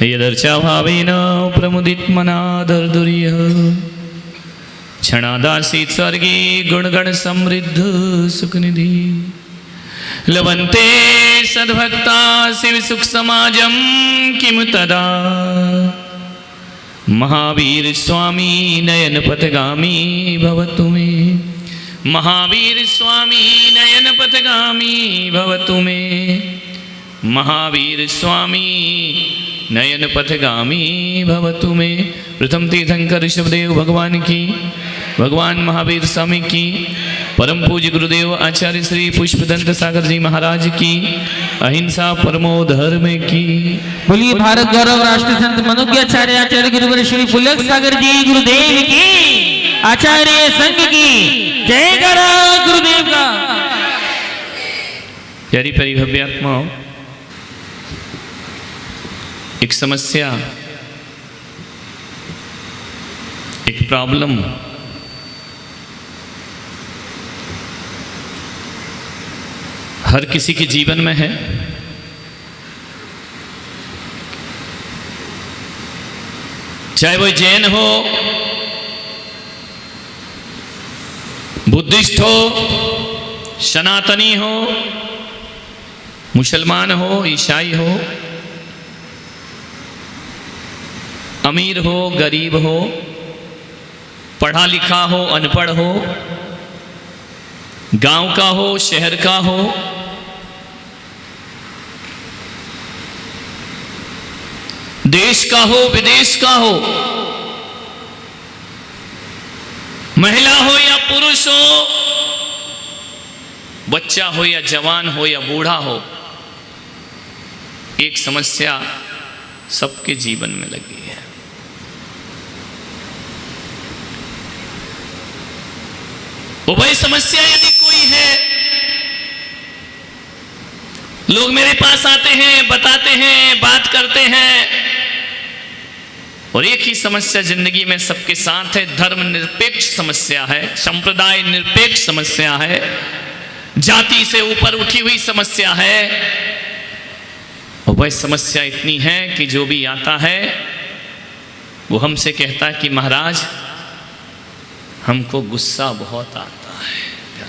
यदर्चाभावेन प्रमुदितमनादर्दुर्यः क्षणादासीत् स्वर्गे गुणगण समृद्ध सुखनिधि लभन्ते सद्भक्ता शिव सुख समाजम किम तदा महावीर स्वामी नयन पथगामी भवतु मे महावीर स्वामी नयन पथगामी भवतु मे महावीर स्वामी नयन पथगामी भवतु मे। प्रथम तीर्थंकर ऋषभदेव भगवान की, भगवान महावीर स्वामी की, परम पूज्य गुरुदेव आचार्य श्री पुष्पदंत सागर जी महाराज की, अहिंसा परमो धर्म की। बोलिए भारत गौरव राष्ट्र संत मनोज्ञ आचार्य आचार्य गुरुवर श्री पुलक सागर जी गुरुदेव की, आचार्य संघ की जय करो गुरुदेव का। प्यारी प्यारी भव्यात्माओं, एक समस्या, एक प्रॉब्लम हर किसी के जीवन में है। चाहे वो जैन हो, बुद्धिस्ट हो, सनातनी हो, मुसलमान हो, ईसाई हो, अमीर हो, गरीब हो, पढ़ा लिखा हो, अनपढ़ हो, गांव का हो, शहर का हो, देश का हो, विदेश का हो, महिला हो या पुरुष हो, बच्चा हो या जवान हो या बूढ़ा हो, एक समस्या सबके जीवन में लगी है। वो भाई समस्या यदि कोई है, लोग मेरे पास आते हैं, बताते हैं, बात करते हैं, और एक ही समस्या जिंदगी में सबके साथ है। धर्म निरपेक्ष समस्या है, संप्रदाय निरपेक्ष समस्या है, जाति से ऊपर उठी हुई समस्या है। और वह समस्या इतनी है कि जो भी आता है वो हमसे कहता है कि महाराज हमको गुस्सा बहुत आता है।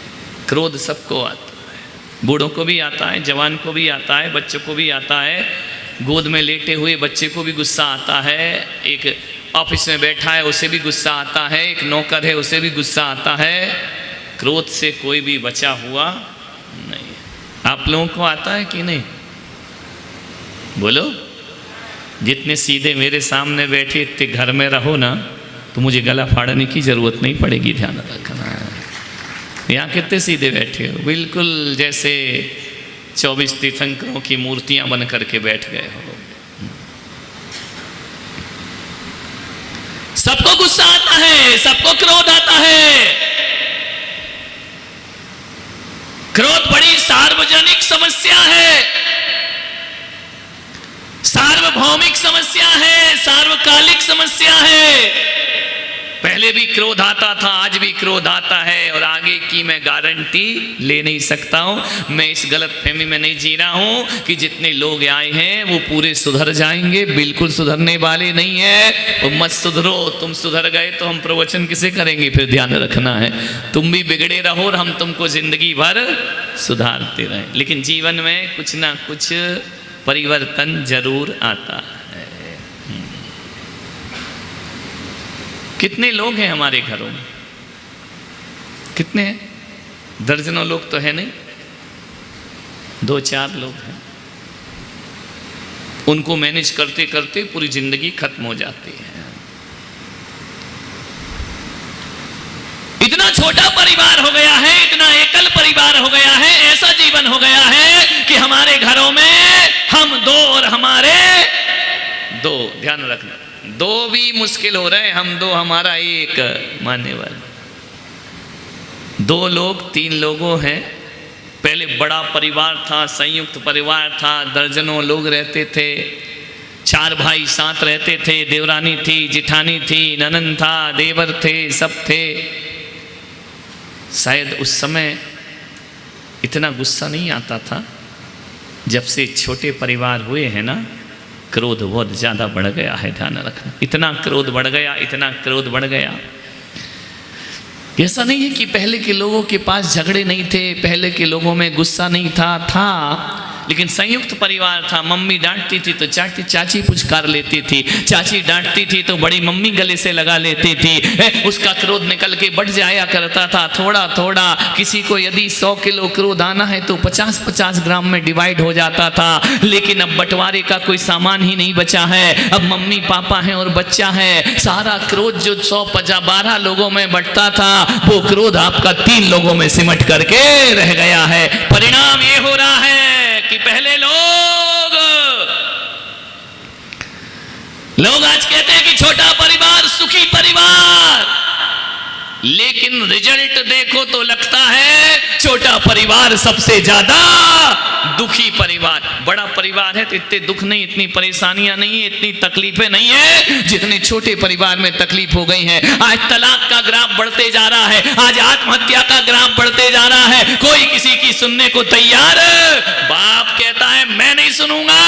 क्रोध सबको आता है, बूढ़ों को भी आता है, जवान को भी आता है, बच्चों को भी आता है, गोद में लेटे हुए बच्चे को भी गुस्सा आता है, एक ऑफिस में बैठा है उसे भी गुस्सा आता है, एक नौकर है उसे भी गुस्सा आता है। क्रोध से कोई भी बचा हुआ नहीं। आप लोगों को आता है कि नहीं? बोलो। जितने सीधे मेरे सामने बैठे इतने घर में रहो ना, तो मुझे गला फाड़ने की ज़रूरत नहीं पड़ेगी, ध्यान रखना। यहाँ कितने सीधे बैठे हो, बिल्कुल जैसे 24 तीर्थंकरों की मूर्तियां बन करके बैठ गए हो। सबको गुस्सा आता है, सबको क्रोध आता है। क्रोध बड़ी सार्वजनिक समस्या है, सार्वभौमिक समस्या है, सार्वकालिक समस्या है। पहले भी क्रोध आता था, आज भी क्रोध आता है, और आगे की मैं गारंटी ले नहीं सकता हूं। मैं इस गलतफहमी में नहीं जी रहा हूं कि जितने लोग आए हैं वो पूरे सुधर जाएंगे, बिल्कुल सुधरने वाले नहीं है। वो मत सुधरो, तुम सुधर गए तो हम प्रवचन किसे करेंगे? फिर ध्यान रखना है, तुम भी बिगड़े रहो और हम तुमको जिंदगी भर सुधारते रहें। लेकिन जीवन में कुछ ना कुछ परिवर्तन जरूर आता है। कितने लोग हैं हमारे घरों में? कितने हैं? दर्जनों लोग तो है नहीं, 2-4 लोग हैं। उनको मैनेज करते करते पूरी जिंदगी खत्म हो जाती है। इतना छोटा परिवार हो गया है, इतना एकल परिवार हो गया है, ऐसा जीवन हो गया है कि हमारे घरों में हम 2 और हमारे 2, ध्यान रखना, 2 भी मुश्किल हो रहे हैं, हम 2 हमारा 1 मानने वाले। 2 लोग 3 लोगों हैं। पहले बड़ा परिवार था, संयुक्त परिवार था, दर्जनों लोग रहते थे, 4 भाई साथ रहते थे, देवरानी थी, जिठानी थी, ननंद था, देवर थे, सब थे। शायद उस समय इतना गुस्सा नहीं आता था। जब से छोटे परिवार हुए हैं ना, क्रोध बहुत ज़्यादा बढ़ गया है, ध्यान रखना। इतना क्रोध बढ़ गया, इतना क्रोध बढ़ गया। ऐसा नहीं है कि पहले के लोगों के पास झगड़े नहीं थे, पहले के लोगों में गुस्सा नहीं था, लेकिन संयुक्त परिवार था। मम्मी डांटती थी तो चाची पुचकार लेती थी, चाची डांटती थी तो बड़ी मम्मी गले से लगा लेती थी। उसका क्रोध निकल के बढ़ जाया करता था थोड़ा थोड़ा। किसी को यदि 100 किलो क्रोध आना है तो 50-50 ग्राम में डिवाइड हो जाता था। लेकिन अब बंटवारे का कोई सामान ही नहीं बचा है। अब मम्मी पापा हैं और बच्चा है, सारा क्रोध जो 100-12 लोगों में बंटता था, वो क्रोध आपका 3 लोगों में सिमट करके रह गया है। परिणाम ये हो रहा है कि पहले लोग आज कहते हैं कि छोटा परिवार सुखी परिवार, लेकिन रिजल्ट देखो तो लगता है छोटा परिवार सबसे ज्यादा दुखी परिवार। बड़ा परिवार है तो इतने दुख नहीं, इतनी परेशानियां नहीं है, इतनी तकलीफें नहीं है जितने छोटे परिवार में तकलीफ हो गई है। आज तलाक का ग्राफ बढ़ते जा रहा है, आज आत्महत्या का ग्राफ बढ़ते जा रहा है। कोई किसी की सुनने को तैयार, बाप कहता है मैं नहीं सुनूंगा,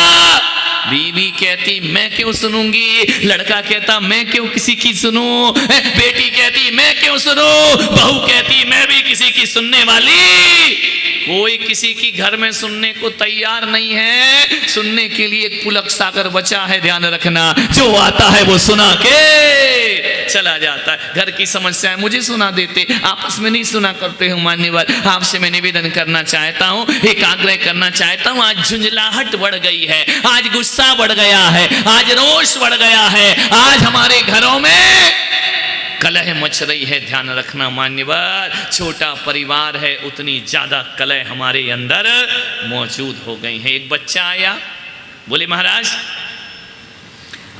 बीवी कहती मैं क्यों सुनूंगी, लड़का कहता मैं क्यों किसी की सुनूं, बेटी कहती मैं क्यों सुनूं, बहू कहती मैं भी किसी की सुनने वाली। कोई किसी की घर में सुनने को तैयार नहीं है। सुनने के लिए एक पुलक सागर बचा है, ध्यान रखना। जो आता है वो सुना के चला जाता है। घर की समस्याएं मुझे सुना देते, आपस में नहीं सुना करते हो। मान्यवर, आपसे मैं निवेदन करना चाहता हूं, एक आग्रह करना चाहता हूं। आज झुंझलाहट बढ़ गई है, आज गुस्सा बढ़ गया है, आज रोष बढ़ गया है, आज हमारे घरों में कलह मच रही है। ध्यान रखना मान्यवर, छोटा परिवार है उतनी ज्यादा कलह हमारे अंदर मौजूद हो गई है। एक बच्चा आया, बोले महाराज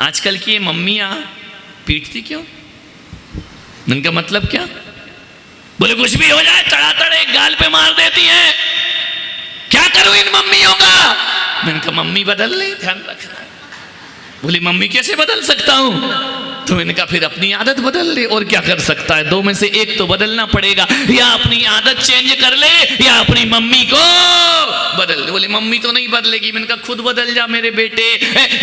आजकल की मम्मियां पीटती क्यों? इनका मतलब क्या? बोले कुछ भी हो जाए तड़ातड़ एक गाल पे मार देती हैं, क्या करूं इन मम्मियों का? मैंने कहा मम्मी बदल ले, ध्यान रखना। बोली मम्मी कैसे बदल सकता हूं? तो मैंने कहा फिर अपनी आदत बदल ले, और क्या कर सकता है, 2 में से एक तो बदलना पड़ेगा, या अपनी आदत चेंज कर ले या अपनी मम्मी को बदल ले। बोले मम्मी तो नहीं बदलेगी। मैंने कहा खुद बदल जा मेरे बेटे,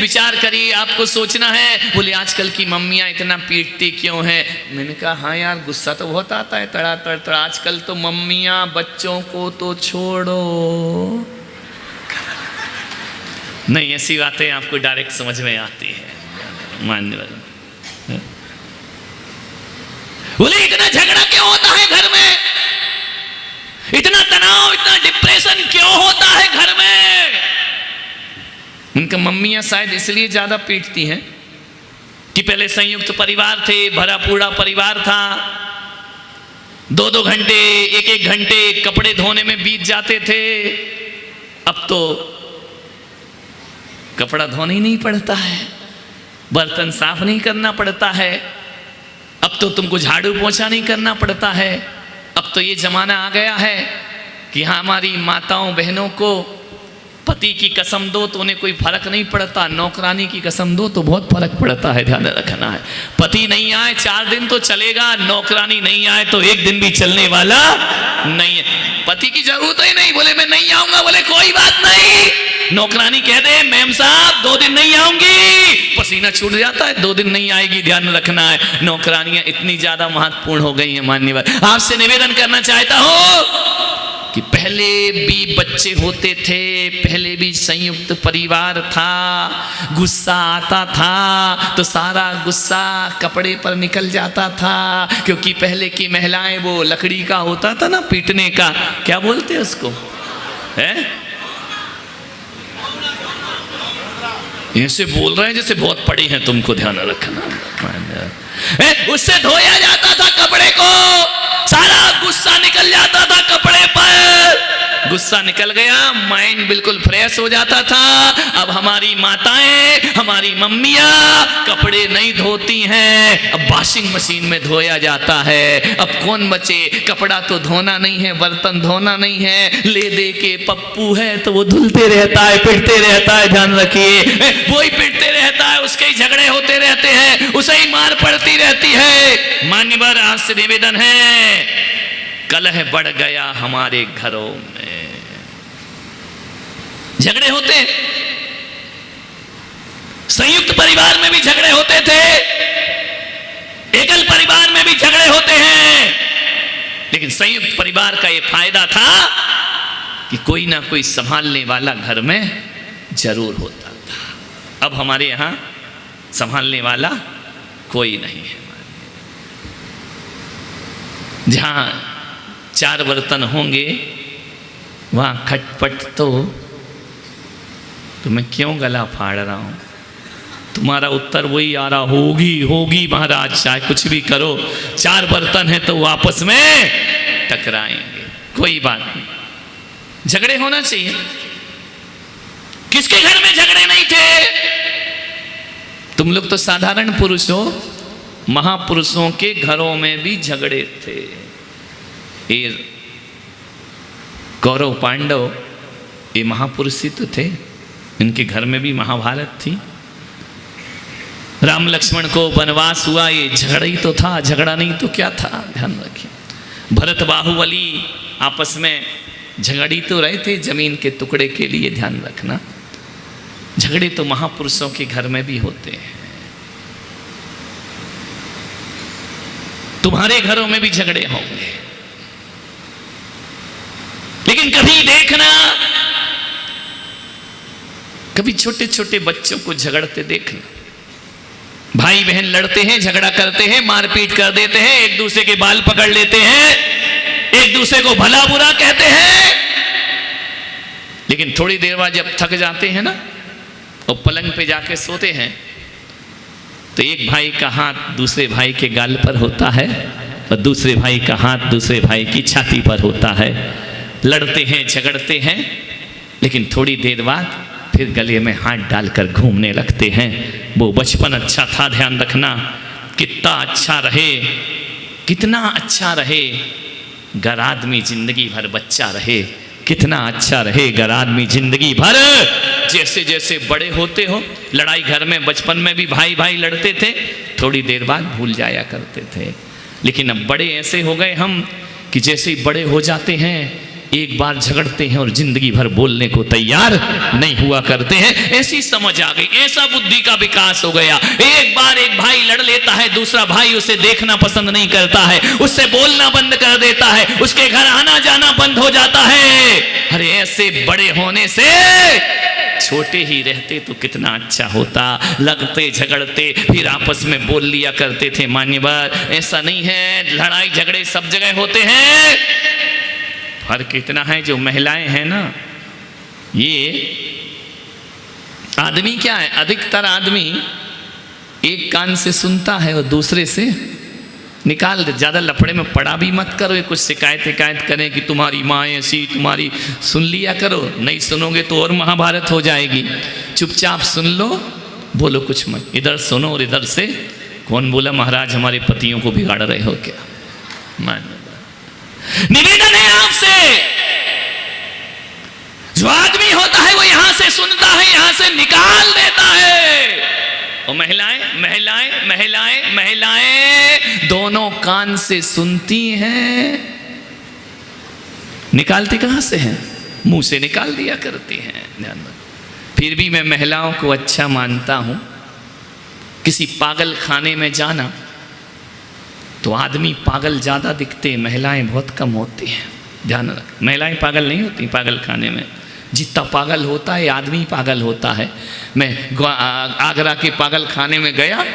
विचार करिए, आपको सोचना है। बोले आजकल की मम्मियां इतना पीटती क्यों है? मैंने कहा हाँ यार गुस्सा तो बहुत आता है तड़ातड़। आजकल तो मम्मियां बच्चों को तो छोड़ो, नहीं ऐसी बातें आपको डायरेक्ट समझ में आती है। मान्यवर बोले इतना झगड़ा क्यों होता है घर में, इतना तनाव, इतना डिप्रेशन क्यों होता है घर में? उनका मम्मियां शायद इसलिए ज्यादा पीटती हैं कि पहले संयुक्त परिवार थे, भरा पूरा परिवार था, 2-2 घंटे 1-1 घंटे कपड़े धोने में बीत जाते थे। अब तो कपड़ा धोना ही नहीं पड़ता है, बर्तन साफ नहीं करना पड़ता है, अब तो तुमको झाड़ू पोछा नहीं करना पड़ता है। अब तो ये जमाना आ गया है कि हाँ हमारी माताओं बहनों को पति की कसम दो तो उन्हें कोई फर्क नहीं पड़ता, नौकरानी की कसम दो तो बहुत फर्क पड़ता है। ध्यान रखना है, पति नहीं आए 4 दिन तो चलेगा, नौकरानी नहीं आए तो 1 दिन भी चलने वाला नहीं है। पति की जरूरत ही नहीं, बोले मैं नहीं आऊंगा, बोले कोई बात नहीं। नौकरानी कह दे मैम साहब 2 दिन नहीं आऊंगी, पसीना छूट जाता है, 2 दिन नहीं आएगी। ध्यान रखना है, नौकरानियां इतनी ज्यादा महत्वपूर्ण हो गई हैं। मान्यवर, आपसे निवेदन करना चाहता हूं कि पहले भी बच्चे होते थे, पहले भी संयुक्त परिवार था, गुस्सा आता था तो सारा गुस्सा कपड़े पर निकल जाता था, क्योंकि पहले की महिलाएं वो लकड़ी का होता था ना पीटने का, क्या बोलते हैं उसको, है ऐसे बोल रहे हैं जैसे बहुत पड़ी हैं तुमको, ध्यान रखना। उससे धोया जाता था कपड़े को, सारा गुस्सा निकल जाता था कपड़े पर, गुस्सा निकल गया, माइंड बिल्कुल फ्रेश हो जाता था। अब हमारी माताएं, हमारी मम्मियां कपड़े नहीं धोती हैं, अब वॉशिंग मशीन में धोया जाता है। अब कौन बचे, कपड़ा तो धोना नहीं है, बर्तन धोना नहीं है, ले दे के पप्पू है तो वो धुलते रहता है, पिटते रहता है। ध्यान रखिए, वो ही पिटते रहता है, उसके ही झगड़े होते रहते हैं, उसे ही मार पड़ती रहती है। मान्यवर, आज से निवेदन है, कलह बढ़ गया हमारे घरों में, झगड़े होते हैं। संयुक्त परिवार में भी झगड़े होते थे, एकल परिवार में भी झगड़े होते हैं, लेकिन संयुक्त परिवार का यह फायदा था कि कोई ना कोई संभालने वाला घर में जरूर होता था। अब हमारे यहां संभालने वाला कोई नहीं है। जहां 4 बर्तन होंगे वहां खटपट तो मैं क्यों गला फाड़ रहा हूं? तुम्हारा उत्तर वही आ रहा, होगी होगी महाराज, चाहे कुछ भी करो, 4 बर्तन है तो वो आपस में टकराएंगे, कोई बात नहीं, झगड़े होना चाहिए। किसके घर में झगड़े नहीं थे? तुम लोग तो साधारण पुरुष हो, महापुरुषों के घरों में भी झगड़े थे। ये कौरव पांडव ये महापुरुष ही तो थे, इनके घर में भी महाभारत थी। राम लक्ष्मण को वनवास हुआ, ये झगड़ा ही तो था, झगड़ा नहीं तो क्या था? ध्यान रखिए। भरत बाहुबली आपस में झगड़ी तो रहे थे जमीन के टुकड़े के लिए, ध्यान रखना। झगड़े तो महापुरुषों के घर में भी होते हैं। तुम्हारे घरों में भी झगड़े होंगे, लेकिन कभी देखना, कभी छोटे छोटे बच्चों को झगड़ते देखना। भाई बहन लड़ते हैं, झगड़ा करते हैं, मारपीट कर देते हैं, एक दूसरे के बाल पकड़ लेते हैं, एक दूसरे को भला बुरा कहते हैं, लेकिन थोड़ी देर बाद जब थक जाते हैं ना और पलंग पे जाके सोते हैं तो एक भाई का हाथ दूसरे भाई के गाल पर होता है और दूसरे भाई का हाथ दूसरे भाई की छाती पर होता है। लड़ते हैं, झगड़ते हैं, लेकिन थोड़ी देर बाद फिर गले में हाथ डालकर घूमने लगते हैं। वो बचपन अच्छा था, ध्यान रखना। कितना अच्छा रहे, कितना अच्छा रहे गर आदमी जिंदगी भर बच्चा रहे, कितना अच्छा रहे गर आदमी जिंदगी भर। जैसे जैसे बड़े होते हो, लड़ाई घर में बचपन में भी भाई भाई लड़ते थे, थोड़ी देर बाद भूल जाया करते थे, लेकिन अब बड़े ऐसे हो गए हम कि जैसे ही बड़े हो जाते हैं एक बार झगड़ते हैं और जिंदगी भर बोलने को तैयार नहीं हुआ करते हैं। ऐसी समझ आ गई, ऐसा बुद्धि का विकास हो गया। एक बार एक भाई लड़ लेता है, दूसरा भाई उसे देखना पसंद नहीं करता है, उससे बोलना बंद कर देता है, उसके घर आना जाना बंद हो जाता है। अरे ऐसे बड़े होने से छोटे ही रहते तो कितना अच्छा होता। लगते झगड़ते फिर आपस में बोल लिया करते थे। मान्यवर, ऐसा नहीं है, लड़ाई झगड़े सब जगह होते हैं। फर्क इतना है, जो महिलाएं हैं ना, ये आदमी क्या है, अधिकतर आदमी एक कान से सुनता है और दूसरे से निकाल दे। ज़्यादा लफड़े में पड़ा भी मत करो, ये कुछ शिकायत करें कि तुम्हारी माँ ऐसी, तुम्हारी, सुन लिया करो। नहीं सुनोगे तो और महाभारत हो जाएगी। चुपचाप सुन लो, बोलो कुछ मत, इधर सुनो और इधर से कौन बोला महाराज हमारे पतियों को बिगाड़ रहे हो क्या? मान निवेदन है आपसे, जो आदमी होता है वो यहां से सुनता है, यहां से निकाल देता है। और महिलाएं महिलाएं महिलाएं महिलाएं दोनों कान से सुनती हैं, निकालती कहां से हैं? मुंह से निकाल दिया करती हैं। ध्यान रखो। फिर भी मैं महिलाओं को अच्छा मानता हूं। किसी पागल खाने में जाना तो आदमी पागल ज़्यादा दिखते, महिलाएं बहुत कम होती हैं। ध्यान रख, महिलाएं पागल नहीं होती पागल खाने में। जितना पागल होता है आदमी पागल होता है। मैं आगरा के पागल खाने में गया,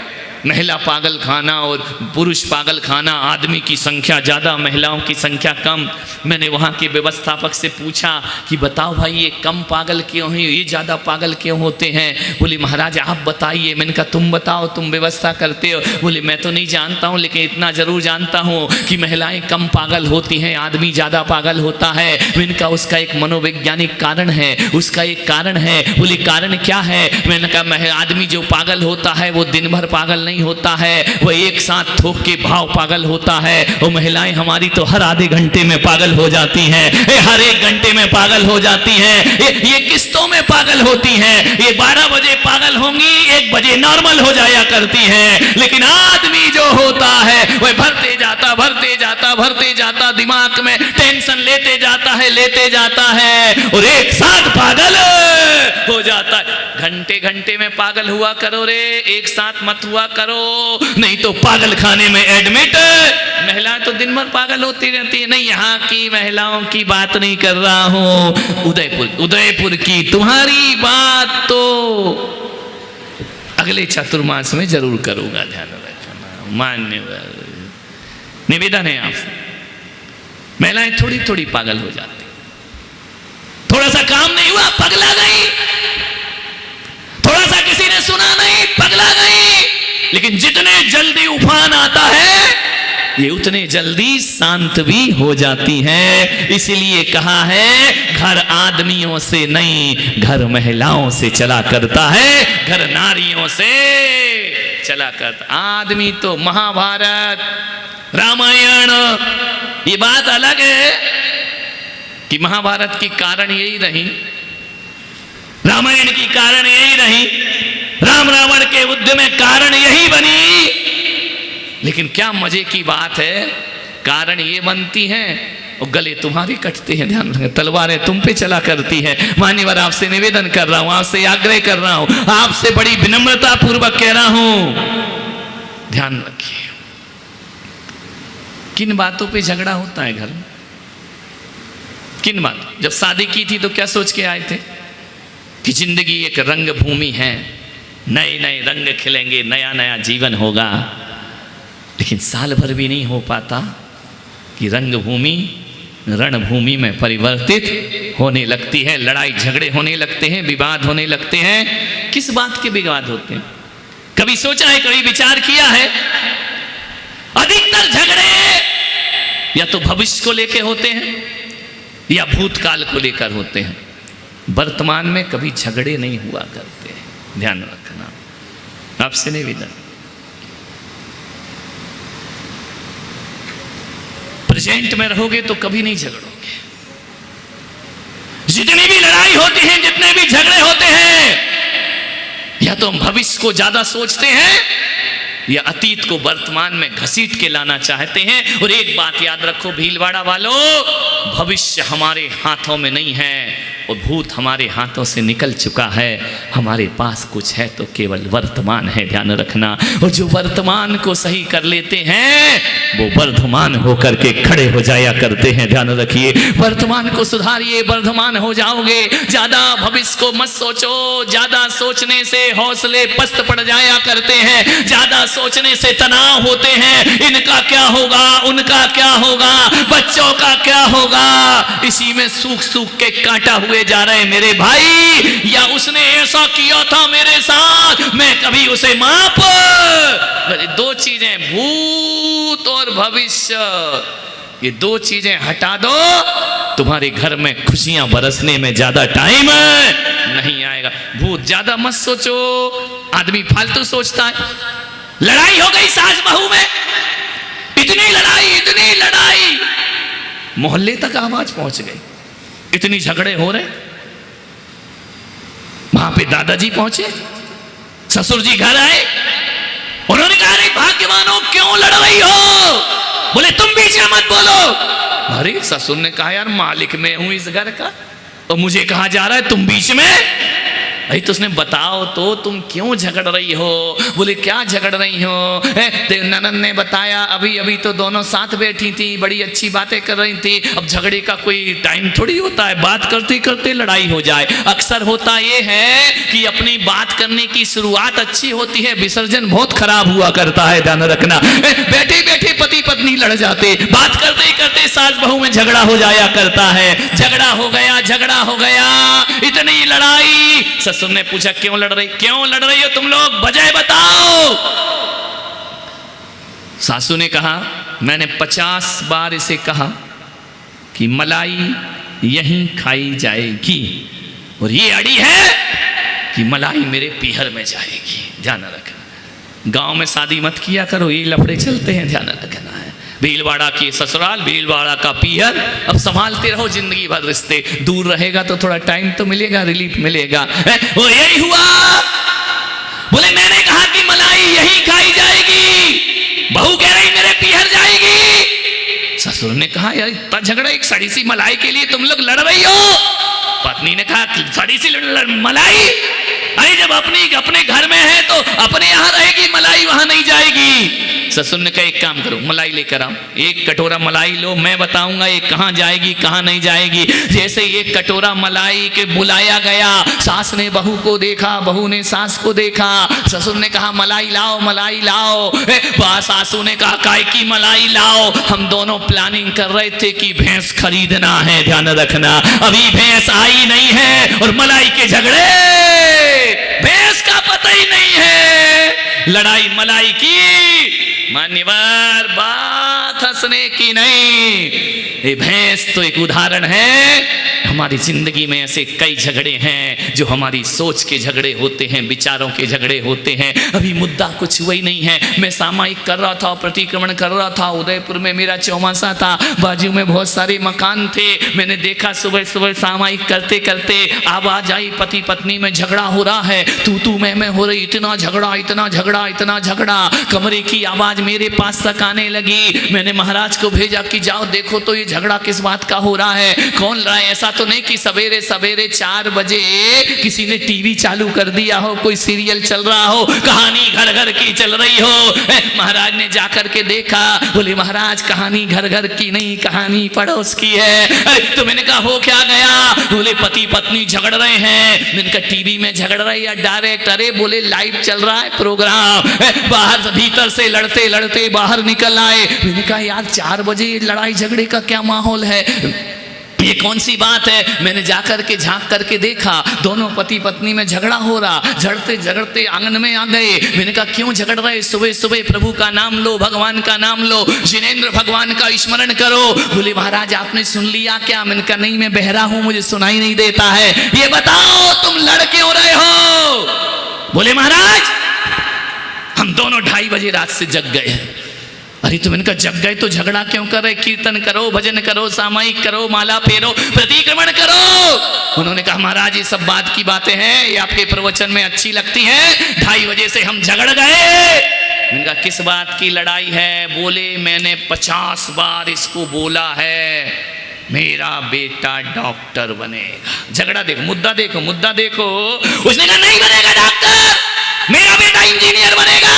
महिला पागल खाना और पुरुष पागल खाना, आदमी की संख्या ज़्यादा, महिलाओं की संख्या कम। मैंने वहाँ के व्यवस्थापक से पूछा कि बताओ भाई ये कम पागल क्यों हैं, ये ज़्यादा पागल क्यों होते हैं? बोले महाराज आप बताइए। मैंने कहा तुम बताओ, तुम व्यवस्था करते हो। बोले मैं तो नहीं जानता हूँ, लेकिन इतना ज़रूर जानता हूँ कि महिलाएं कम पागल होती हैं, आदमी ज़्यादा पागल होता है। मैंने कहा उसका एक मनोवैज्ञानिक कारण है, उसका एक कारण है। बोले कारण क्या है? मैंने कहा आदमी जो पागल होता है वो दिन भर पागल नहीं होता है, वो एक साथ थोक के भाव पागल होता है। वो महिलाएं हमारी तो हर आधे घंटे में पागल हो जाती हैं, हर एक घंटे में पागल हो जाती हैं, ये किस्तों में पागल होती हैं। ये 12 बजे पागल होंगी, 1 बजे नॉर्मल हो जाया करती हैं। लेकिन आदमी जो होता है वह बढ़ते जाता भरते जाता, दिमाग में टेंशन लेते जाता है और एक साथ पागल हो जाता है। घंटे घंटे में पागल हुआ करो रे, एक साथ मत हुआ करो, नहीं तो पागल खाने में एडमिट। महिलाएं तो दिन भर पागल होती रहती है। नहीं, यहाँ की महिलाओं की बात नहीं कर रहा हूं, उदयपुर की तुम्हारी बात तो अगले चतुर्मास में जरूर करूंगा, ध्यान रखना। मान्यवर निवेदन है आपसे, महिलाएं थोड़ी थोड़ी पागल हो जाती, थोड़ा सा काम नहीं हुआ पगला गई, थोड़ा सा किसी ने सुना नहीं पगला गई। लेकिन जितने जल्दी उफान आता है ये उतने जल्दी शांत भी हो जाती है। इसीलिए कहा है घर आदमियों से नहीं, घर महिलाओं से चला करता है, घर नारियों से चला करता। आदमी तो महाभारत रामायण ये बात अलग है कि महाभारत की कारण यही रही, रामायण की कारण यही रही, राम रावण के युद्ध में कारण यही बनी। लेकिन क्या मजे की बात है, कारण ये बनती हैं और गले तुम्हारे कटते हैं। ध्यान रखें, तलवारें तुम पे चला करती है। मान्यवर आपसे निवेदन कर रहा हूं, आपसे आग्रह कर रहा हूं, आपसे बड़ी विनम्रता पूर्वक कह रहा हूं, ध्यान रखिए। किन बातों पे झगड़ा होता है घर में, किन बात? जब शादी की थी तो क्या सोच के आए थे कि जिंदगी एक रंग भूमि है, नए नए रंग खिलेंगे, नया नया जीवन होगा। लेकिन साल भर भी नहीं हो पाता कि रंग भूमि रणभूमि में परिवर्तित होने लगती है, लड़ाई झगड़े होने लगते हैं, विवाद होने लगते हैं। किस बात के विवाद होते हैं? कभी सोचा है, कभी विचार किया है? अधिकतर झगड़े या तो भविष्य को लेकर होते हैं या भूतकाल को लेकर होते हैं। वर्तमान में कभी झगड़े नहीं हुआ करते हैं, ध्यान रखना। आपसे निवेदन, प्रेजेंट में रहोगे तो कभी नहीं झगड़ोगे। जितनी भी लड़ाई होती है, जितने भी झगड़े होते हैं, या तो हम भविष्य को ज्यादा सोचते हैं या अतीत को वर्तमान में घसीट के लाना चाहते हैं। और एक बात याद रखो भीलवाड़ा वालों, भविष्य हमारे हाथों में नहीं है और भूत हमारे हाथों से निकल चुका है। हमारे पास कुछ है तो केवल वर्तमान है, ध्यान रखना। और जो वर्तमान को सही कर लेते हैं वो वर्धमान होकर के खड़े हो जाया करते हैं, ध्यान रखिए। वर्तमान को सुधारिए, वर्धमान हो जाओगे। ज्यादा भविष्य को मत सोचो, ज्यादा सोचने से हौसले पस्त पड़ जाया करते हैं, ज्यादा सोचने से तनाव होते हैं। इनका क्या होगा, उनका क्या होगा, बच्चों का क्या होगा, इसी में सूख सूख के काटा हुए जा रहे मेरे भाई। या उसने ऐसा किया था मेरे साथ, मैं कभी उसे माफ। दो चीजें, भूत और भविष्य, ये दो चीजें हटा दो, तुम्हारे घर में खुशियां बरसने में ज्यादा टाइम नहीं आएगा। भूत ज्यादा मत सोचो, आदमी फालतू सोचता है। लड़ाई हो गई सास बहू में, इतनी लड़ाई, मोहल्ले तक आवाज पहुंच गई, इतनी झगड़े हो रहे। वहां पे दादाजी पहुंचे, ससुर जी घर आए, उन्होंने कहा अरे भाग्यवानों क्यों लड़ रही हो? बोले तुम बीच में मत बोलो। अरे ससुर ने कहा यार मालिक मैं हूं इस घर का और मुझे कहा जा रहा है तुम बीच में। भाई तो उसने बताओ तो तुम क्यों झगड़ रही हो? बोले क्या झगड़ रही हो? ननद ने बताया अभी अभी तो दोनों साथ बैठी थी, बड़ी अच्छी बातें कर रही थी। अब झगड़े का कोई टाइम थोड़ी होता है, बात करते करते लड़ाई हो जाए। अक्सर होता ये है कि अपनी बात करने की शुरुआत अच्छी होती है, विसर्जन बहुत खराब हुआ करता है, ध्यान रखना। बैठे बैठे पति पत्नी लड़ जाते, बात करते करते सास बहू में झगड़ा हो जाया करता है। झगड़ा हो गया, इतनी लड़ाई। ससुर ने पूछा क्यों लड़ रही हो तुम लोग, वजह बताओ। सासू ने कहा मैंने 50 बार इसे कहा कि मलाई यहीं खाई जाएगी और ये अड़ी है कि मलाई मेरे पीहर में जाएगी। ध्यान रखना, गांव में शादी मत किया करो, ये लफड़े चलते हैं, ध्यान रखना है। भीलवाड़ा की ससुराल, भीलवाड़ा का पीहर, अब संभालते रहो जिंदगी भर रिश्ते। दूर रहेगा तो थोड़ा टाइम तो मिलेगा, रिलीफ मिलेगा। वो यही हुआ, बोले मैंने कहा कि मलाई यही खाई जाएगी, बहू कह रही मेरे पीहर जाएगी। कहा यार इतना झगड़ा एक सड़ी सी मलाई के लिए तुम लोग लड़ रही हो? पत्नी ने कहा सड़ी सी मलाई, अरे जब अपने घर में है तो अपने यहाँ रहेगी, मलाई वहां नहीं जाएगी। ससुर ने कहा एक काम करो, मलाई लेकर आओ, एक कटोरा मलाई लो, मैं बताऊंगा ये कहाँ जाएगी कहाँ नहीं जाएगी। जैसे एक कटोरा मलाई के बुलाया गया, सास ने बहू को देखा, बहू ने सास को देखा। ससुर ने कहा मलाई लाओ मलाई लाओ। सासू ने कहा काय की मलाई लाओ? हम दोनों प्लानिंग कर रहे थे कि भैंस खरीदना है, ध्यान रखना, अभी भैंस आई नहीं है और मलाई के झगड़े, भैंस का पता ही नहीं है, लड़ाई मलाई की। मान्यवर बात हंसने की नहीं, ये भैंस तो एक उदाहरण है। हमारी जिंदगी में ऐसे कई झगड़े हैं जो हमारी सोच के झगड़े होते हैं, विचारों के झगड़े होते हैं। अभी मुद्दा कुछ हुआ ही नहीं है, मैं सामायिक कर रहा था, प्रतिक्रमण कर रहा था, उदयपुर में मेरा चौमासा था, बाजू में बहुत सारे मकान थे। मैंने देखा सुबह सुबह सामायिक करते करते आवाज आई पति पत्नी में झगड़ा हो रहा है, तू मैं हो रही, इतना झगड़ा इतना झगड़ा इतना झगड़ा। कमरे की आवाज मेरे पास तक आने लगी। मैंने महाराज को भेजा कि जाओ देखो तो ये झगड़ा किस बात का हो रहा है, कौन रहा है। ऐसा तो नहीं कि सवेरे सवेरे 4 बजे किसी ने टीवी चालू कर दिया हो, कोई सीरियल चल रहा हो, कहानी घर घर की चल रही हो। महाराज ने जाकर के देखा, बोले महाराज कहानी घर घर की नहीं, कहानी पड़ोस की है। अरे तो मैंने कहा हो क्या गया? बोले पति पत्नी झगड़ रहे हैं। मैंने कहा टीवी में झगड़ रहे या डायरेक्ट? अरे बोले लाइव चल रहा है प्रोग्राम। बाहर भीतर से लड़ते लड़ते बाहर निकल आए। मैंने कहा यार 4 बजे लड़ाई झगड़े का क्या माहौल है, ये कौन सी बात है? मैंने जाकर के झांक करके देखा, दोनों पति पत्नी में झगड़ा हो रहा। झगड़ते झगड़ते आंगन में आ गए। मैंने कहा क्यों झगड़ रहे? सुबह सुबह प्रभु का नाम लो, भगवान का नाम लो, जिनेंद्र भगवान का स्मरण करो। बोले महाराज आपने सुन लिया क्या? मैंने कहा नहीं मैं बहरा हूं, मुझे सुनाई नहीं देता है। ये बताओ तुम लड़ क्यों रहे हो? बोले महाराज हम दोनों 2:30 बजे रात से जग गए हैं। अरे तो मैंने कहा जग गए तो झगड़ा क्यों कर रहे? कीर्तन करो, भजन करो, सामायिक करो, माला फेरो, प्रतिक्रमण करो। उन्होंने कहा महाराज ये सब बात की बातें हैं, ये आपके प्रवचन में अच्छी लगती हैं, 2:30 बजे से हम झगड़ गए। मैंने कहा किस बात की लड़ाई है? बोले मैंने 50 बार इसको बोला है मेरा बेटा डॉक्टर बनेगा। झगड़ा देखो, मुद्दा देखो, मुद्दा देखो। उसने कहा नहीं बनेगा डॉक्टर, मेरा बेटा इंजीनियर बनेगा।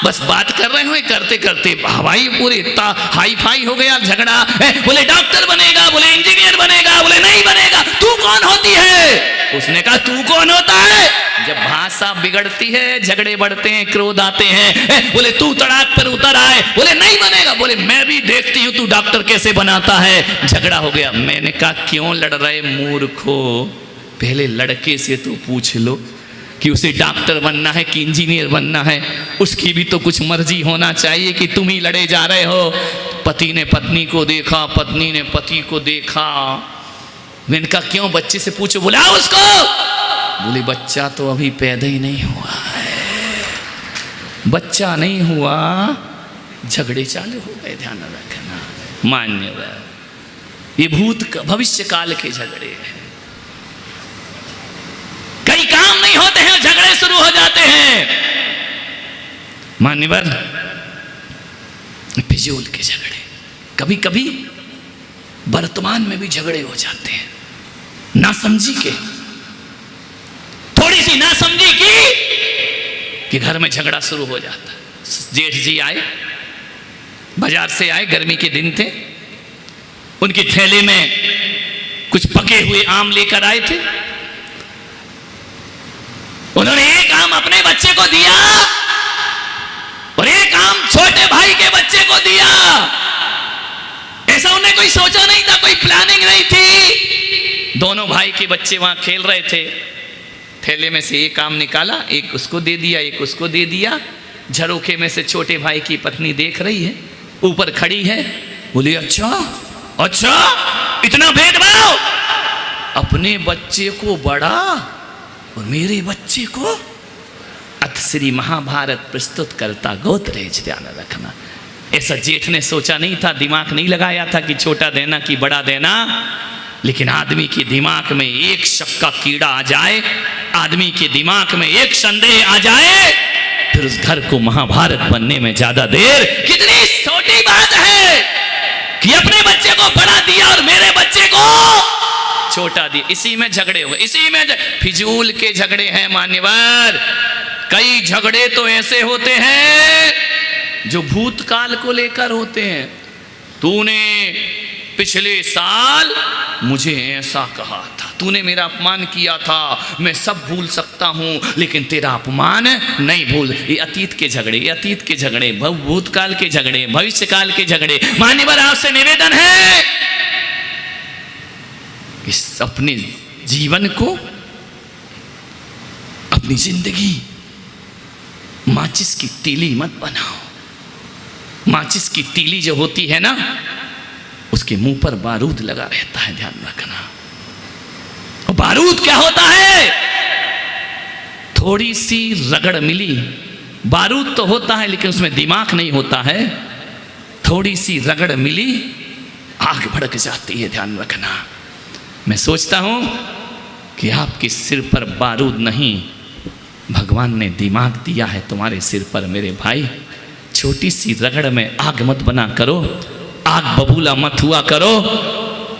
बस बात कर रहे हो, करते करते हवाई पूरे इतना हाई फाई हो गया झगड़ा। बोले डॉक्टर बनेगा, बोले इंजीनियर बनेगा, बोले नहीं बनेगा। तू कौन होती है? उसने कहा तू कौन होता है? जब भाषा बिगड़ती है झगड़े बढ़ते हैं, क्रोध आते हैं। बोले तू तड़ाक पर उतर आए। बोले नहीं बनेगा। बोले मैं भी देखती हूँ तू डॉक्टर कैसे बनाता है। झगड़ा हो गया। मैंने कहा क्यों लड़ रहे मूर्खो? पहले लड़के से तो पूछ लो कि उसे डॉक्टर बनना है कि इंजीनियर बनना है। उसकी भी तो कुछ मर्जी होना चाहिए कि तुम ही लड़े जा रहे हो। पति ने पत्नी को देखा, पत्नी ने पति को देखा। मैंने कहा क्यों? बच्चे से पूछो। बोला उसको। बोले बच्चा तो अभी पैदा ही नहीं हुआ है, बच्चा नहीं हुआ, झगड़े चालू हो गए। ध्यान रखना मान्यवर, ये भूत भविष्य काल के झगड़े हैं। कई काम नहीं होते हैं, झगड़े शुरू हो जाते हैं। मान्यवर फिजूल के झगड़े, कभी कभी वर्तमान में भी झगड़े हो जाते हैं। नासमझी के, थोड़ी सी नासमझी की कि घर में झगड़ा शुरू हो जाता। जेठ जी आए, बाजार से आए, गर्मी के दिन थे। उनके थैले में कुछ पके हुए आम लेकर आए थे। उन्होंने एक आम अपने बच्चे को दिया और एक आम छोटे भाई के बच्चे को दिया। ऐसा उन्हें कोई सोचा नहीं था, कोई प्लानिंग नहीं थी। दोनों भाई के बच्चे वहां खेल रहे थे। थैले में से एक आम निकाला, एक उसको दे दिया, एक उसको दे दिया। झरोखे में से छोटे भाई की पत्नी देख रही है, ऊपर खड़ी है। बोली अच्छा अच्छा, इतना भेदभाव, अपने बच्चे को बड़ा और मेरे बच्चे को। अथ श्री महाभारत प्रस्तुत करता गोदरेज। ध्यान रखना, ऐसा जेठ ने सोचा नहीं था, दिमाग नहीं लगाया था कि छोटा देना कि बड़ा देना। लेकिन आदमी के दिमाग में एक शक का कीड़ा आ जाए, आदमी के दिमाग में एक संदेह आ जाए, फिर उस घर को महाभारत बनने में ज्यादा देर। कितनी छोटी बात है कि अपने बच्चे को बड़ा दिया और मेरे बच्चे को छोटा दिया। इसी में झगड़े हुए, इसी में फिजूल के झगड़े हैं मान्यवर। कई झगड़े तो ऐसे होते हैं जो भूतकाल को लेकर होते हैं। तूने पिछले साल मुझे ऐसा कहा था, तूने मेरा अपमान किया था, मैं सब भूल सकता हूं लेकिन तेरा अपमान नहीं भूल। ये अतीत के झगड़े, ये अतीत के झगड़े, भूतकाल के झगड़े, भविष्यकाल के झगड़े। मान्यवर आपसे निवेदन है इस अपने जीवन को, अपनी जिंदगी माचिस की तीली मत बनाओ। माचिस की तीली जो होती है ना, उसके मुंह पर बारूद लगा रहता है, ध्यान रखना। और बारूद क्या होता है? थोड़ी सी रगड़ मिली, बारूद तो होता है लेकिन उसमें दिमाग नहीं होता है। थोड़ी सी रगड़ मिली, आग भड़क जाती है, ध्यान रखना। मैं सोचता हूं कि आपके सिर पर बारूद नहीं, भगवान ने दिमाग दिया है तुम्हारे सिर पर मेरे भाई। छोटी सी रगड़ में आग मत बना करो, आग बबूला मत हुआ करो।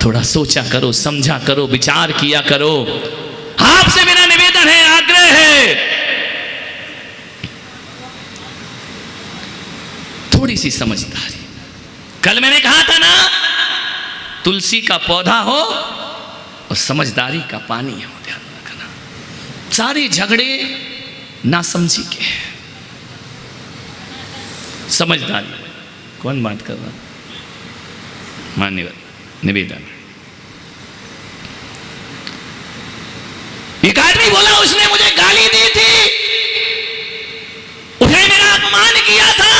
थोड़ा सोचा करो, समझा करो, विचार किया करो। आपसे मेरा निवेदन है, आग्रह है, थोड़ी सी समझदारी। कल मैंने कहा था ना, तुलसी का पौधा हो और समझदारी का पानी हो, ध्यान रखना। सारे झगड़े नासमझी के, समझदारी। कौन बात कर रहा? मान्यवर निवेदन। एक आदमी बोला उसने मुझे गाली दी थी, उसने मेरा अपमान किया था।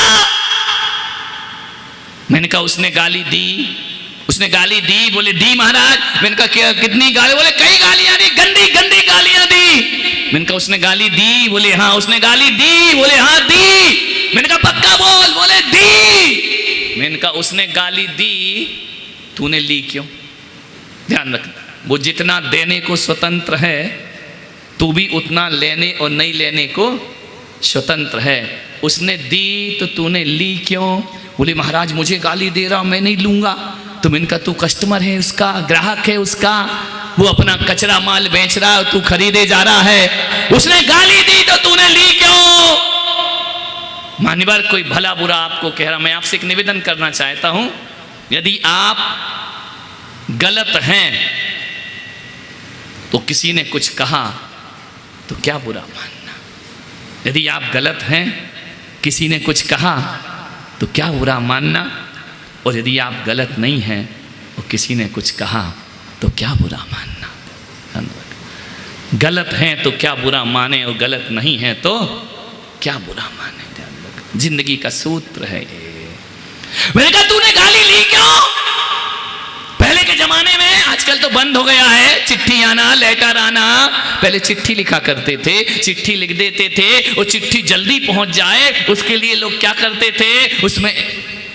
मैंने कहा उसने गाली दी, उसने गाली दी? बोले दी महाराज। मैंने कहा क्या, कितनी गाली? बोले कई गालियां दी, गंदी गंदी गालियां दी। मैंने कहा उसने गाली दी? बोले हाँ उसने गाली दी। बोले हाँ दी। मैंने कहा पक्का बोल? बोले दी। मैंने कहा उसने गाली दी, तूने ली क्यों? ध्यान रख, वो जितना देने को स्वतंत्र है, तू भी उतना लेने और नहीं लेने को स्वतंत्र है। उसने दी तो तूने ली क्यों? बोले महाराज मुझे गाली दे रहा, मैं नहीं लूंगा। तो मैंने कहा तू कस्टमर है उसका, ग्राहक है उसका, वो अपना कचरा माल बेच रहा है, तू खरीदे जा रहा है। उसने गाली दी तो तूने ली क्यों? मान्यवर कोई भला बुरा आपको कह रहा, मैं आपसे एक निवेदन करना चाहता हूं, यदि आप गलत हैं तो किसी ने कुछ कहा तो क्या बुरा मानना। यदि आप गलत हैं, किसी ने कुछ कहा तो क्या बुरा मानना। और यदि आप गलत नहीं हैं और किसी ने कुछ कहा तो क्या बुरा मानना। गलत हैं तो क्या बुरा माने और गलत नहीं है तो क्या बुरा माने। ध्यान रख, जिंदगी का सूत्र है ये। मैंने कहा तूने गाली ली क्यों? पहले के जमाने में, आजकल तो बंद हो गया है, चिट्ठी आना, लेटर आना। पहले चिट्ठी लिखा करते थे, चिट्ठी लिख देते थे, वो चिट्ठी जल्दी पहुंच जाए उसके लिए लोग क्या करते थे, उसमें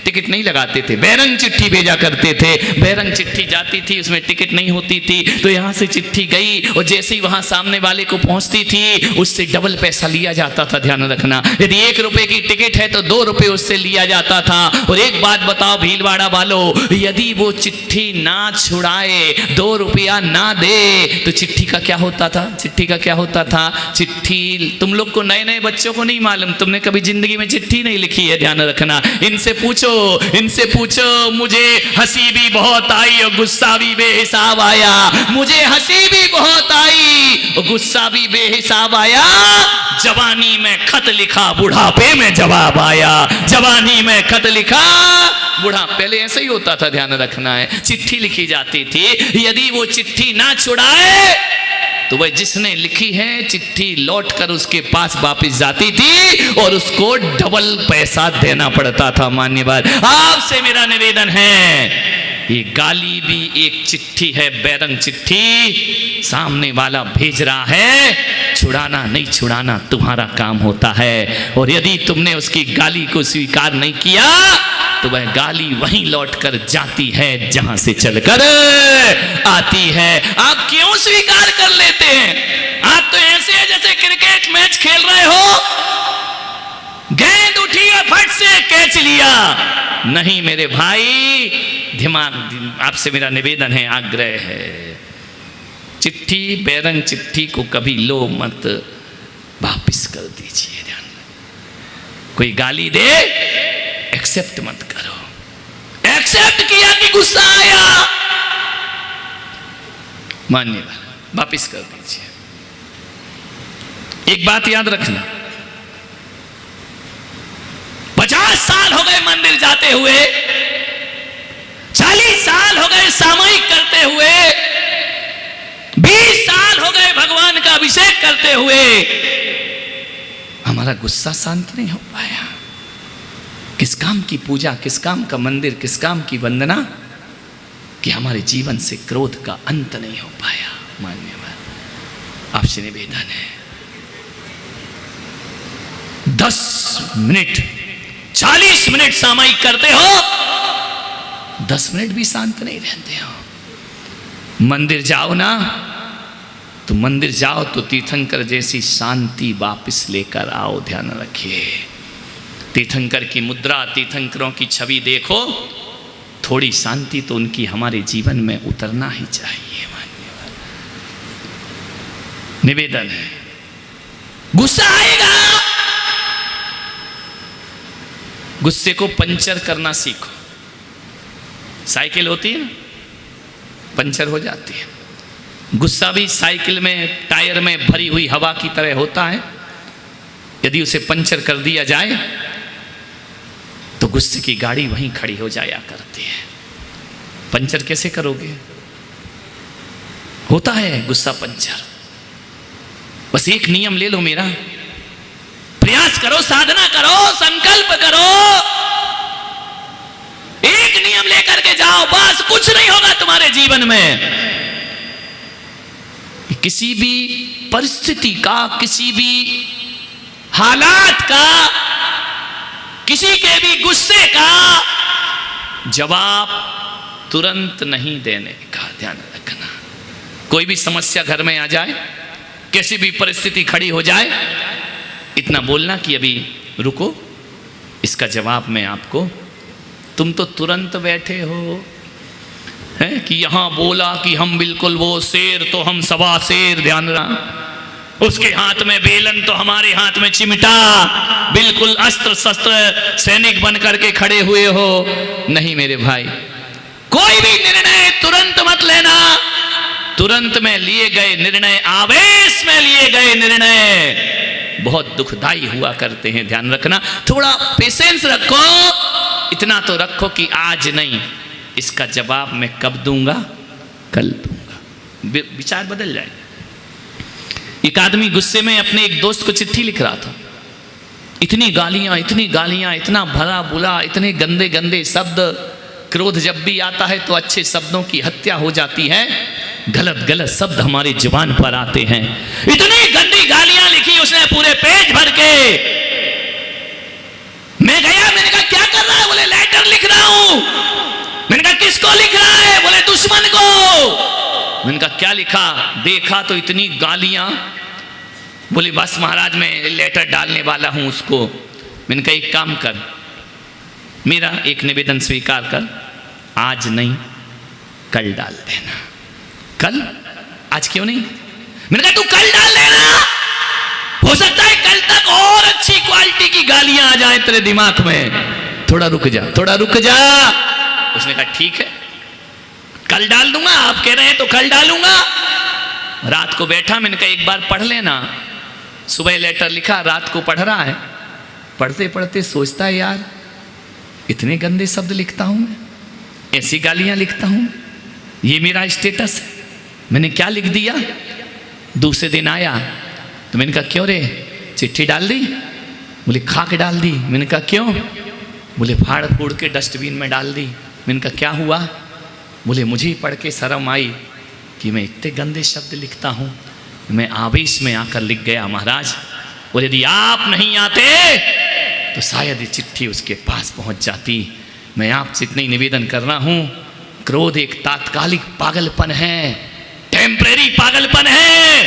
टिकट नहीं लगाते थे, बैरंग चिट्ठी भेजा करते थे। बैरंग चिट्ठी जाती थी, उसमें टिकट नहीं होती थी, तो यहाँ से चिट्ठी गई और जैसे ही वहां सामने वाले को पहुंचती थी उससे डबल पैसा लिया जाता था। ध्यान रखना, यदि 1 रुपए की टिकट है तो 2 रुपए उससे लिया जाता था। और एक बात बताओ भीलवाड़ा वालों, यदि वो चिट्ठी ना छुड़ाए, 2 रुपया ना दे तो चिट्ठी का क्या होता था? चिट्ठी का क्या होता था? चिट्ठी, तुम लोग को, नए नए बच्चों को नहीं मालूम, तुमने कभी जिंदगी में चिट्ठी नहीं लिखी है, ध्यान रखना। इनसे पूछो, इनसे पूछो, मुझे हंसी भी बहुत आई और गुस्सा भी बेहिसाब आया। मुझे हंसी भी बहुत आई और गुस्सा भी बेहिसाब आया। जवानी में खत लिखा, बुढ़ापे में जवाब आया। जवानी में खत लिखा, बुढ़ा, पहले ऐसे ही होता था, ध्यान रखना है। चिट्ठी लिखी जाती थी, यदि वो चिट्ठी ना छुड़ाए तो वह जिसने लिखी है चिट्ठी लौट कर उसके पास वापस जाती थी और उसको डबल पैसा देना पड़ता था। मान्यवर आपसे मेरा निवेदन है, ये गाली भी एक चिट्ठी है, बैरंग चिट्ठी सामने वाला भेज रहा है, छुड़ाना नहीं छुड़ाना तुम्हारा काम होता है। और यदि तुमने उसकी गाली को स्वीकार नहीं किया तो वह गाली वहीं लौटकर जाती है जहां से चलकर आती है। आप क्यों स्वीकार कर लेते हैं? आप तो ऐसे है जैसे क्रिकेट मैच खेल रहे हो, गेंद उठी और फट से कैच लिया। नहीं मेरे भाई, दिमाग, आपसे मेरा निवेदन है, आग्रह है, चिट्ठी बैरंग चिट्ठी को कभी लो मत, वापिस कर दीजिए। ध्यान, कोई गाली दे एक्सेप्ट मत करो। एक्सेप्ट किया कि गुस्सा आया, मान्य वापिस कर दीजिए। एक बात याद रखना, 50 साल हो गए मंदिर जाते हुए, 40 साल हो गए सामयिक करते हुए, 20 साल हो गए भगवान का अभिषेक करते हुए, हमारा गुस्सा शांत नहीं हो पाया। किस काम की पूजा, किस काम का मंदिर, किस काम की वंदना कि हमारे जीवन से क्रोध का अंत नहीं हो पाया। मान्यवर, आपसे निवेदन है, 10 मिनट 40 मिनट सामयिक करते हो, 10 मिनट भी शांत नहीं रहते हो। मंदिर जाओ ना, तो मंदिर जाओ तो तीर्थंकर जैसी शांति वापस लेकर आओ। ध्यान रखिए, तीर्थंकर की मुद्रा, तीर्थंकरों की छवि देखो, थोड़ी शांति तो उनकी हमारे जीवन में उतरना ही चाहिए। मान्यवर, निवेदन है, गुस्सा आएगा, गुस्से को पंचर करना सीखो। साइकिल होती है ना, पंचर हो जाती है, गुस्सा भी साइकिल में टायर में भरी हुई हवा की तरह होता है। यदि उसे पंचर कर दिया जाए तो गुस्से की गाड़ी वहीं खड़ी हो जाया करती है। पंचर कैसे करोगे? होता है गुस्सा पंचर। बस एक नियम ले लो मेरा, प्रयास करो, साधना करो, संकल्प करो, एक नियम लेकर के जाओ, बस कुछ नहीं होगा तुम्हारे जीवन में। किसी भी परिस्थिति का, किसी भी हालात का, किसी के भी गुस्से का जवाब तुरंत नहीं देने का ध्यान रखना। कोई भी समस्या घर में आ जाए, कैसी भी परिस्थिति खड़ी हो जाए, इतना बोलना कि अभी रुको, इसका जवाब मैं आपको, तुम तो तुरंत बैठे हो है कि यहां बोला कि हम बिल्कुल वो शेर तो हम सवा शेर, ध्यान रहा, उसके हाथ में बेलन तो हमारे हाथ में चिमटा, बिल्कुल अस्त्र शस्त्र सैनिक बन करके खड़े हुए हो। नहीं मेरे भाई, कोई भी निर्णय तुरंत मत लेना। तुरंत में लिए गए निर्णय, आवेश में लिए गए निर्णय बहुत दुखदाई हुआ करते हैं। ध्यान रखना, थोड़ा पेशेंस रखो, इतना तो रखो कि आज नहीं, इसका जवाब मैं कब दूंगा, कल दूंगा। विचार बदल जाए। एक आदमी गुस्से में अपने एक दोस्त को चिट्ठी लिख रहा था, इतनी गालियां, इतना भला बुला, इतने गंदे गंदे शब्द। क्रोध जब भी आता है तो अच्छे शब्दों की हत्या हो जाती है, गलत गलत शब्द हमारी जुबान पर आते हैं। इतनी गंदी गालियां लिखी उसने पूरे पेज भर के। मैं गया, मैंने कहा क्या कर रहा है? बोले लेटर लिख रहा हूं। मैंने कहा किसको लिख रहा है? बोले दुश्मन को। मैंने कहा क्या लिखा? देखा तो इतनी गालियां। बोले बस महाराज मैं लेटर डालने वाला हूं उसको। मैंने कहा एक काम कर, मेरा एक निवेदन स्वीकार कर, आज नहीं कल डाल देना। कल? आज क्यों नहीं? मैंने कहा तू कल डाल देना, हो सकता है कल तक और अच्छी क्वालिटी की गालियां आ जाए तेरे दिमाग में। थोड़ा रुक जा, थोड़ा रुक जा। उसने कहा ठीक है, कल डाल दूंगा, आप कह रहे हैं तो कल डालूंगा। रात को बैठा, मैंने कहा एक बार पढ़ लेना। सुबह लेटर लिखा, रात को पढ़ रहा है। पढ़ते पढ़ते सोचता है यार इतने गंदे शब्द लिखता हूं मैं, ऐसी गालियां लिखता हूं, ये मेरा स्टेटस है, मैंने क्या लिख दिया। दूसरे दिन आया तो मैंने कहा क्यों रे, चिट्ठी डाल दी? बोले खा के डाल दी। मैंने कहा क्यों? बोले फाड़ फूड़ के डस्टबिन में डाल दी। मैंने कहा क्या हुआ? बोले मुझे ही पढ़ के शर्म आई कि मैं इतने गंदे शब्द लिखता हूँ, मैं आवेश में आकर लिख गया महाराज। और यदि आप नहीं आते तो शायद ये चिट्ठी उसके पास पहुँच जाती। मैं आपसे इतना ही निवेदन कर रहा हूँ, क्रोध एक तात्कालिक पागलपन है, टेम्परेरी पागलपन है,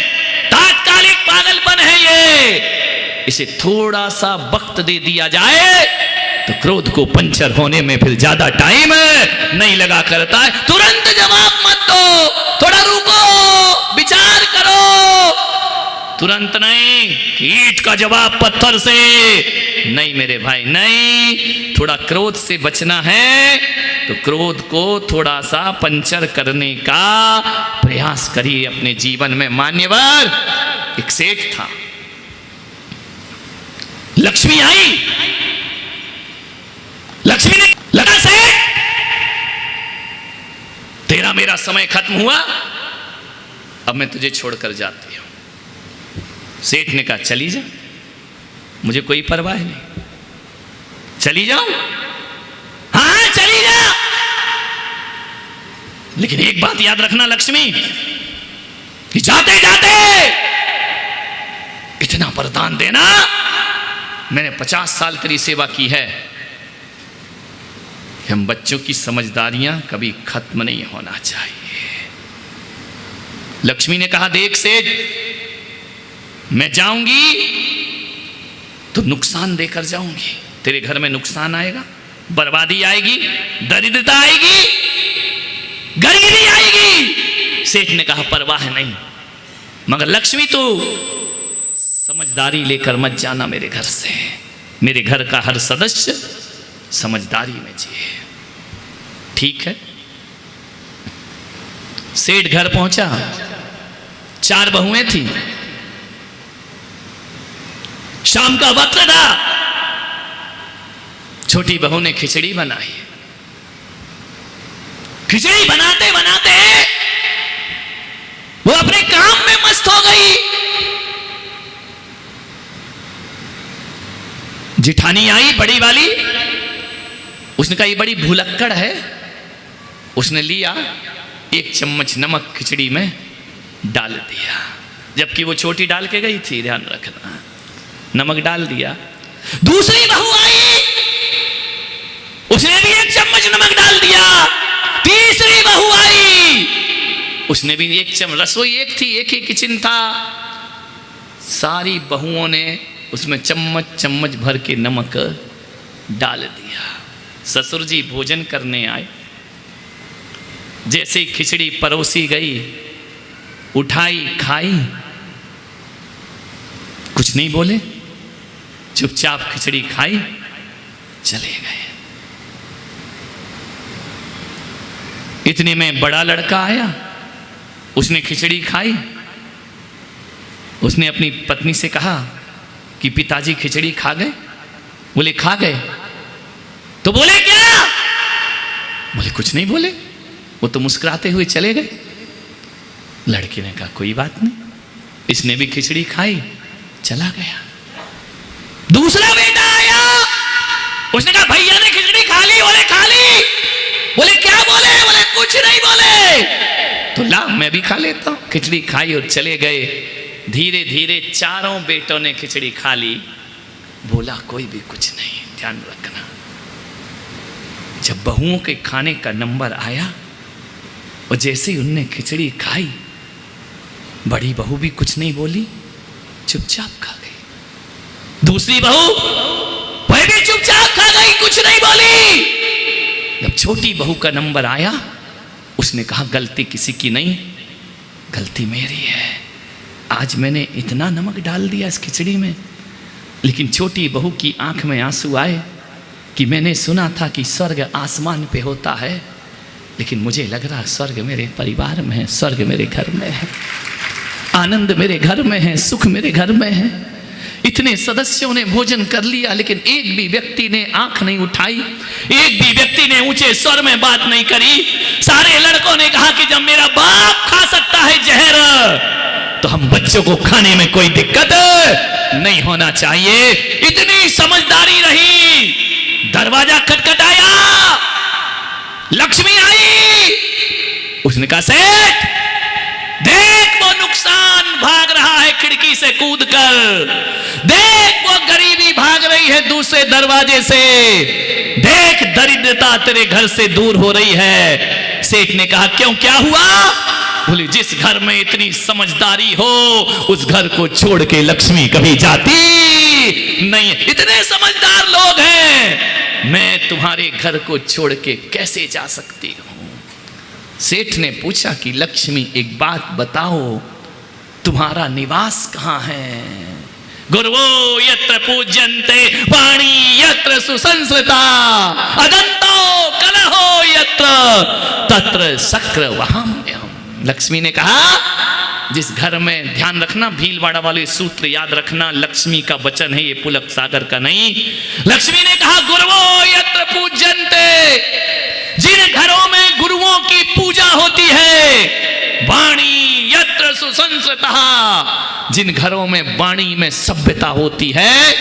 तात्कालिक पागलपन है ये। इसे थोड़ा सा वक्त दे दिया जाए तो क्रोध को पंचर होने में फिर ज्यादा टाइम नहीं लगा करता है। तुरंत जवाब मत दो, थोड़ा रुको, विचार करो। तुरंत नहीं, ईंट का जवाब पत्थर से नहीं मेरे भाई, नहीं। थोड़ा क्रोध से बचना है तो क्रोध को थोड़ा सा पंचर करने का प्रयास करिए अपने जीवन में। मान्यवर, एक सेठ था, लक्ष्मी आई, लक्ष्मी ने लगा सेठ तेरा मेरा समय खत्म हुआ, अब मैं तुझे छोड़कर जाती हूं। सेठ ने कहा चली जा, मुझे कोई परवाह नहीं, चली जाओ, हाँ चली जा, लेकिन एक बात याद रखना लक्ष्मी, कि जाते जाते इतना वरदान देना, मैंने 50 साल तेरी सेवा की है, हम बच्चों की समझदारियां कभी खत्म नहीं होना चाहिए। लक्ष्मी ने कहा देख सेठ, मैं जाऊंगी तो नुकसान देकर जाऊंगी, तेरे घर में नुकसान आएगा, बर्बादी आएगी, दरिद्रता आएगी, गरीबी आएगी। सेठ ने कहा परवाह नहीं, मगर लक्ष्मी तो समझदारी लेकर मत जाना मेरे घर से, मेरे घर का हर सदस्य समझदारी में जिए। ठीक है। सेठ घर पहुंचा, 4 बहुएं थी, शाम का वक्त था, छोटी बहू ने खिचड़ी बनाई। खिचड़ी बनाते बनाते वो अपने काम में मस्त हो गई। जिठानी आई बड़ी वाली, उसने कहा ये बड़ी भुलक्कड़ है, उसने लिया 1 चम्मच नमक खिचड़ी में डाल दिया, जबकि वो छोटी डाल के गई थी, ध्यान रखना, नमक डाल दिया। दूसरी बहू आई, उसने भी 1 चम्मच नमक डाल दिया। तीसरी बहू आई, उसने भी 1 चम्मच, रसोई एक थी, एक ही किचन था, सारी बहुओं ने उसमें चम्मच चम्मच भर के नमक डाल दिया। ससुर जी भोजन करने आए, जैसे खिचड़ी परोसी गई, उठाई, खाई, कुछ नहीं बोले, चुपचाप खिचड़ी खाई, चले गए। इतने में बड़ा लड़का आया, उसने खिचड़ी खाई, उसने अपनी पत्नी से कहा कि पिताजी खिचड़ी खा गए? बोले खा गए। तो बोले क्या? बोले कुछ नहीं बोले, वो तो मुस्कुराते हुए चले गए। लड़की ने कहा कोई बात नहीं, इसने भी खिचड़ी खाई, चला गया। दूसरा बेटा आया, उसने कहा भैया ने खिचड़ी खा ली। बोले खा ली। बोले क्या बोले? बोले कुछ नहीं बोले। तो ला मैं भी खा लेता हूं। खिचड़ी खाई और चले गए। धीरे धीरे चारों बेटों ने खिचड़ी खा ली। बोला कोई भी कुछ नहीं। ध्यान रखना, जब बहुओं के खाने का नंबर आया और जैसे ही उनने खिचड़ी खाई, बड़ी बहू भी कुछ नहीं बोली, चुपचाप खा गई। दूसरी बहू वह भी चुपचाप खा गई, कुछ नहीं बोली। जब छोटी बहू का नंबर आया, उसने कहा गलती किसी की नहीं, गलती मेरी है। आज मैंने इतना नमक डाल दिया इस खिचड़ी में। लेकिन छोटी बहू की आंख में आंसू आए कि मैंने सुना था कि स्वर्ग आसमान पे होता है, लेकिन मुझे लग रहा स्वर्ग मेरे परिवार में है, स्वर्ग मेरे घर में है, आनंद मेरे घर में है, सुख मेरे घर में है। इतने सदस्यों ने भोजन कर लिया, लेकिन एक भी व्यक्ति ने आंख नहीं उठाई, एक भी व्यक्ति ने ऊंचे स्वर में बात नहीं करी। सारे लड़कों ने कहा कि जब मेरा बाप खा सकता है जहर, तो हम बच्चों को खाने में कोई दिक्कत नहीं होना चाहिए। इतनी समझदारी रही। दरवाजा खटखटाया, लक्ष्मी आई। उसने कहा सेठ देख वो नुकसान भाग रहा है खिड़की से कूदकर, देख वो गरीबी भाग रही है दूसरे दरवाजे से, देख दरिद्रता तेरे घर से दूर हो रही है। सेठ ने कहा क्यों, क्या हुआ? बोले जिस घर में इतनी समझदारी हो उस घर को छोड़ के लक्ष्मी कभी जाती नहीं। इतने समझदार लोग हैं। मैं तुम्हारे घर को छोड़ के कैसे जा सकती हूँ। सेठ ने पूछा कि लक्ष्मी एक बात बताओ, तुम्हारा निवास कहाँ है। गुरुवो यत्र पूज्यन्ते वाणी यत्र सुसंस्कृता अदंतो कलहो यत्र तत्र शक्र वहाम्यहम्। लक्ष्मी ने कहा, जिस घर में, ध्यान रखना भीलवाड़ा वाले सूत्र याद रखना, लक्ष्मी का वचन है ये, पुलक सागर का नहीं। लक्ष्मी ने कहा, गुरुवो यत्र पूज्यन्ते, जिन घरों में गुरुओं की पूजा होती है, वाणी यत्र सुसंस्कृता, जिन घरों में वाणी में सभ्यता होती है,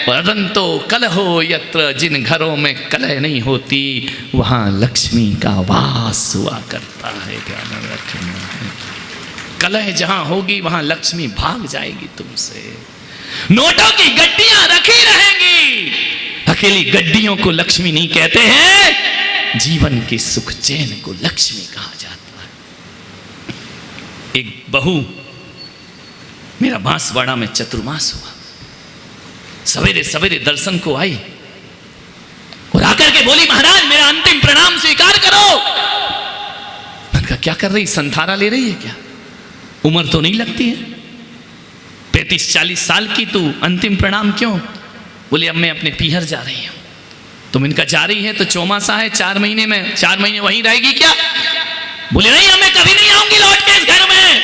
अदंतो कलहो यत्र, जिन घरों में कलह नहीं होती, वहां लक्ष्मी का वास हुआ करता है। ध्यान रखना है, कलह जहां होगी वहां लक्ष्मी भाग जाएगी तुमसे। नोटों की गड्डियां रखी रहेंगी, अकेली गड्डियों को लक्ष्मी नहीं कहते हैं, जीवन के सुख चैन को लक्ष्मी कहा जाता है। एक बहू मेरा बांसवाड़ा में चतुर्मास हुआ, सवेरे सवेरे दर्शन को आई और आकर के बोली, महाराज मेरा अंतिम प्रणाम स्वीकार करो। मैंने कहा क्या कर रही, संथारा ले रही है क्या? उम्र तो नहीं लगती है, 35-40 साल की, तू अंतिम प्रणाम क्यों? बोले अब मैं अपने पीहर जा रही हूं। तुम इनका जा रही है तो चौमासा है, 4 महीने में, 4 महीने वहीं रहेगी क्या? बोले नहीं, अब मैं कभी नहीं आऊंगी लौट के इस घर में।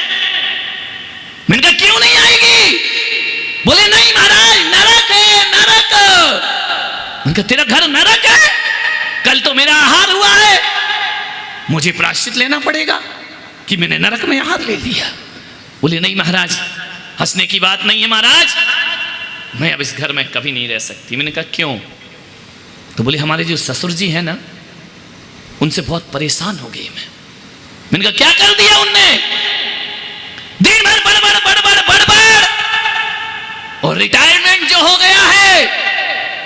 मैंने कहा क्यों नहीं आएगी? बोले नहीं महाराज, नरक है नरक। मैंने कहा तेरा घर नरक है? कल तो मेरा आहार हुआ है, मुझे प्रायश्चित लेना पड़ेगा कि मैंने नरक में आहार ले लिया। बोले नहीं महाराज, हंसने की बात नहीं है महाराज, मैं अब इस घर में कभी नहीं रह सकती। मैंने कहा क्यों? तो बोले हमारे जो ससुर जी हैं ना, उनसे बहुत परेशान हो गई मैं। मैंने कहा क्या कर दिया उनने? दिन भर बड़बड़ बड़बड़ बड़बड़, और रिटायरमेंट जो हो गया है,